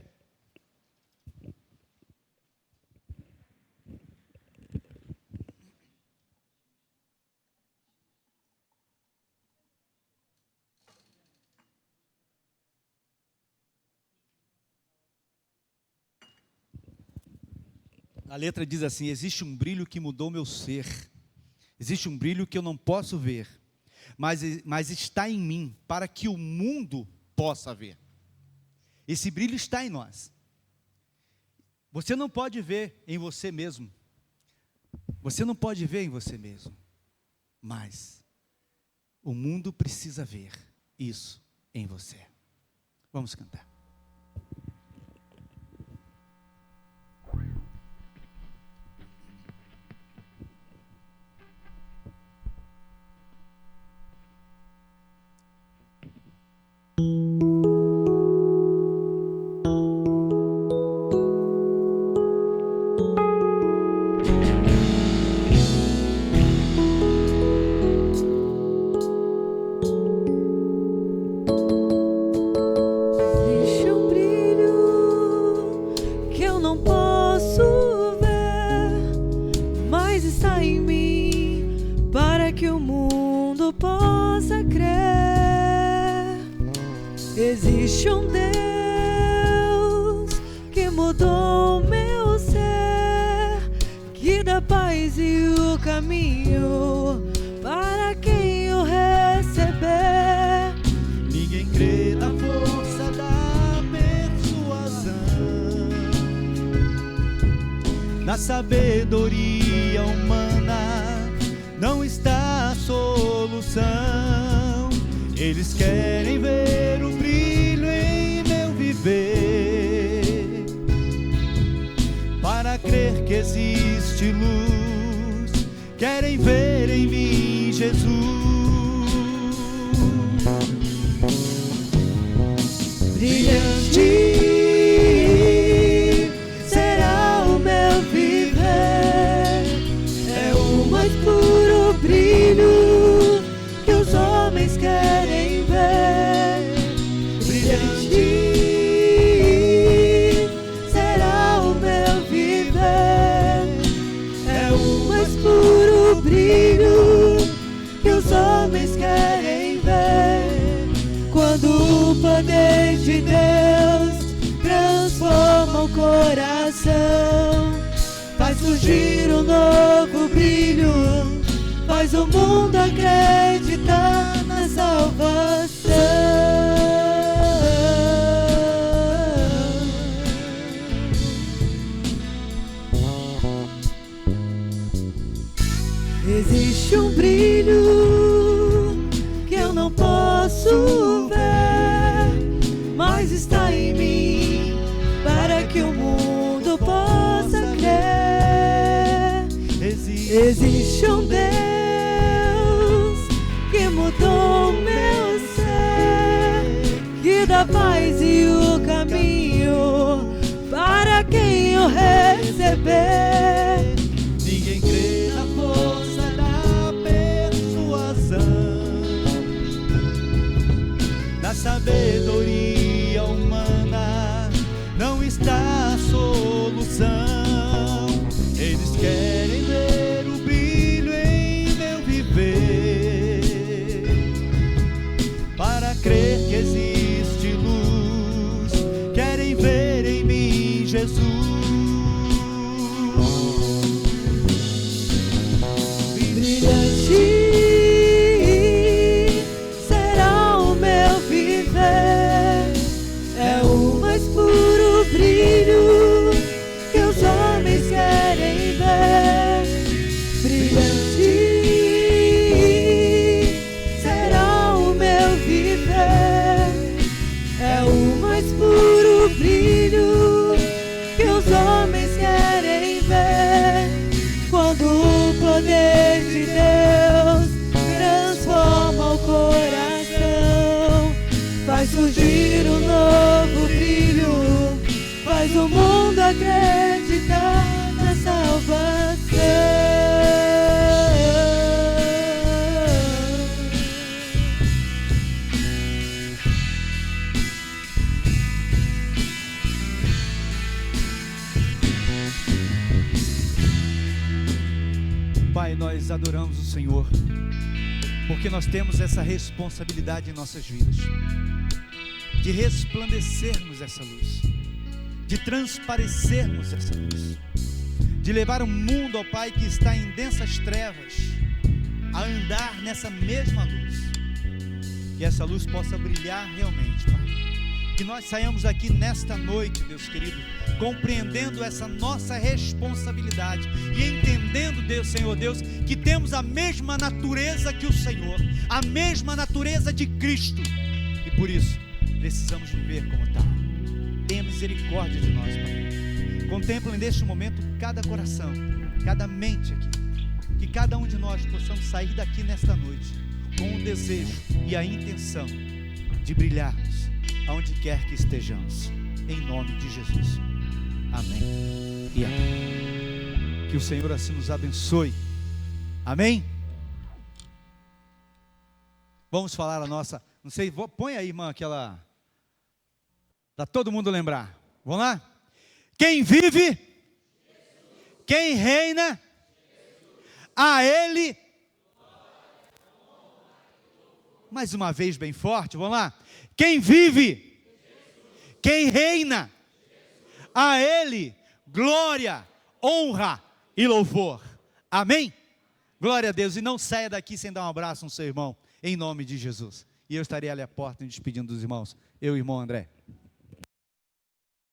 A letra diz assim: existe um brilho que mudou meu ser, existe um brilho que eu não posso ver, mas está em mim, para que o mundo possa ver. Esse brilho está em nós. Você não pode ver em você mesmo, você não pode ver em você mesmo, mas o mundo precisa ver isso em você. Vamos cantar. Existe um brilho que eu não posso ver, mas está em mim para que o mundo possa crer. Existe um Deus que mudou meu ser, que dá paz e o caminho para quem o receber. Ninguém crê na força da persuasão, na sabedoria humana não está a solução. Eles querem ver o brilho em meu viver, para crer que existe luz, querem ver em mim Jesus. Brilhante será o meu viver, é o mais puro brilho que os homens querem ver. Brilhante será o meu viver, é o mais puro brilho que os homens querem ver. Quando o poder de Deus transforma o coração, faz surgir um novo brilho, faz o mundo acreditar na salvação. Existe um brilho que eu não posso ver, mas está em mim para que o mundo possa crer. Existe um Deus que mudou meu ser, que dá paz e o caminho para quem o receber. Ninguém crê na força da persuasão, na sabedoria humana não está a solução. Eles querem ver o brilho em meu viver, para crer que existe luz, querem ver em mim Jesus. Brilhante será o meu viver, é o mais puro brilho que os homens querem ver. Brilhante será o meu viver, é o mais puro brilho que os homens querem ver. Quando o poder de Deus transforma o coração, faz surgir um novo brilho, faz o mundo acreditar na salvação. nós adoramos o Senhor, porque nós temos essa responsabilidade em nossas vidas, de resplandecermos essa luz, de transparecermos essa luz, de levar o mundo, ó Pai, que está em densas trevas, a andar nessa mesma luz, que essa luz possa brilhar realmente, Pai. Que nós saiamos aqui nesta noite, Deus querido, compreendendo essa nossa responsabilidade e entendendo, Deus, Senhor Deus, que temos a mesma natureza que o Senhor, a mesma natureza de Cristo, e por isso precisamos viver como tal. Tenha misericórdia de nós, Pai. Contemplem neste momento cada coração, cada mente aqui, que cada um de nós possamos sair daqui nesta noite com o desejo e a intenção de brilharmos aonde quer que estejamos, em nome de Jesus. Amém e amém. Que o Senhor assim nos abençoe. Amém. Vamos falar a nossa, não sei, põe aí, irmã, aquela, para todo mundo lembrar. Vamos lá? Quem vive, quem reina, a Ele. Mais uma vez bem forte, vamos lá. Quem vive, quem reina, a Ele glória, honra e louvor. Amém? Glória a Deus. E não saia daqui sem dar um abraço no seu irmão, em nome de Jesus. E eu estarei ali à porta me despedindo dos irmãos. Eu, irmão André.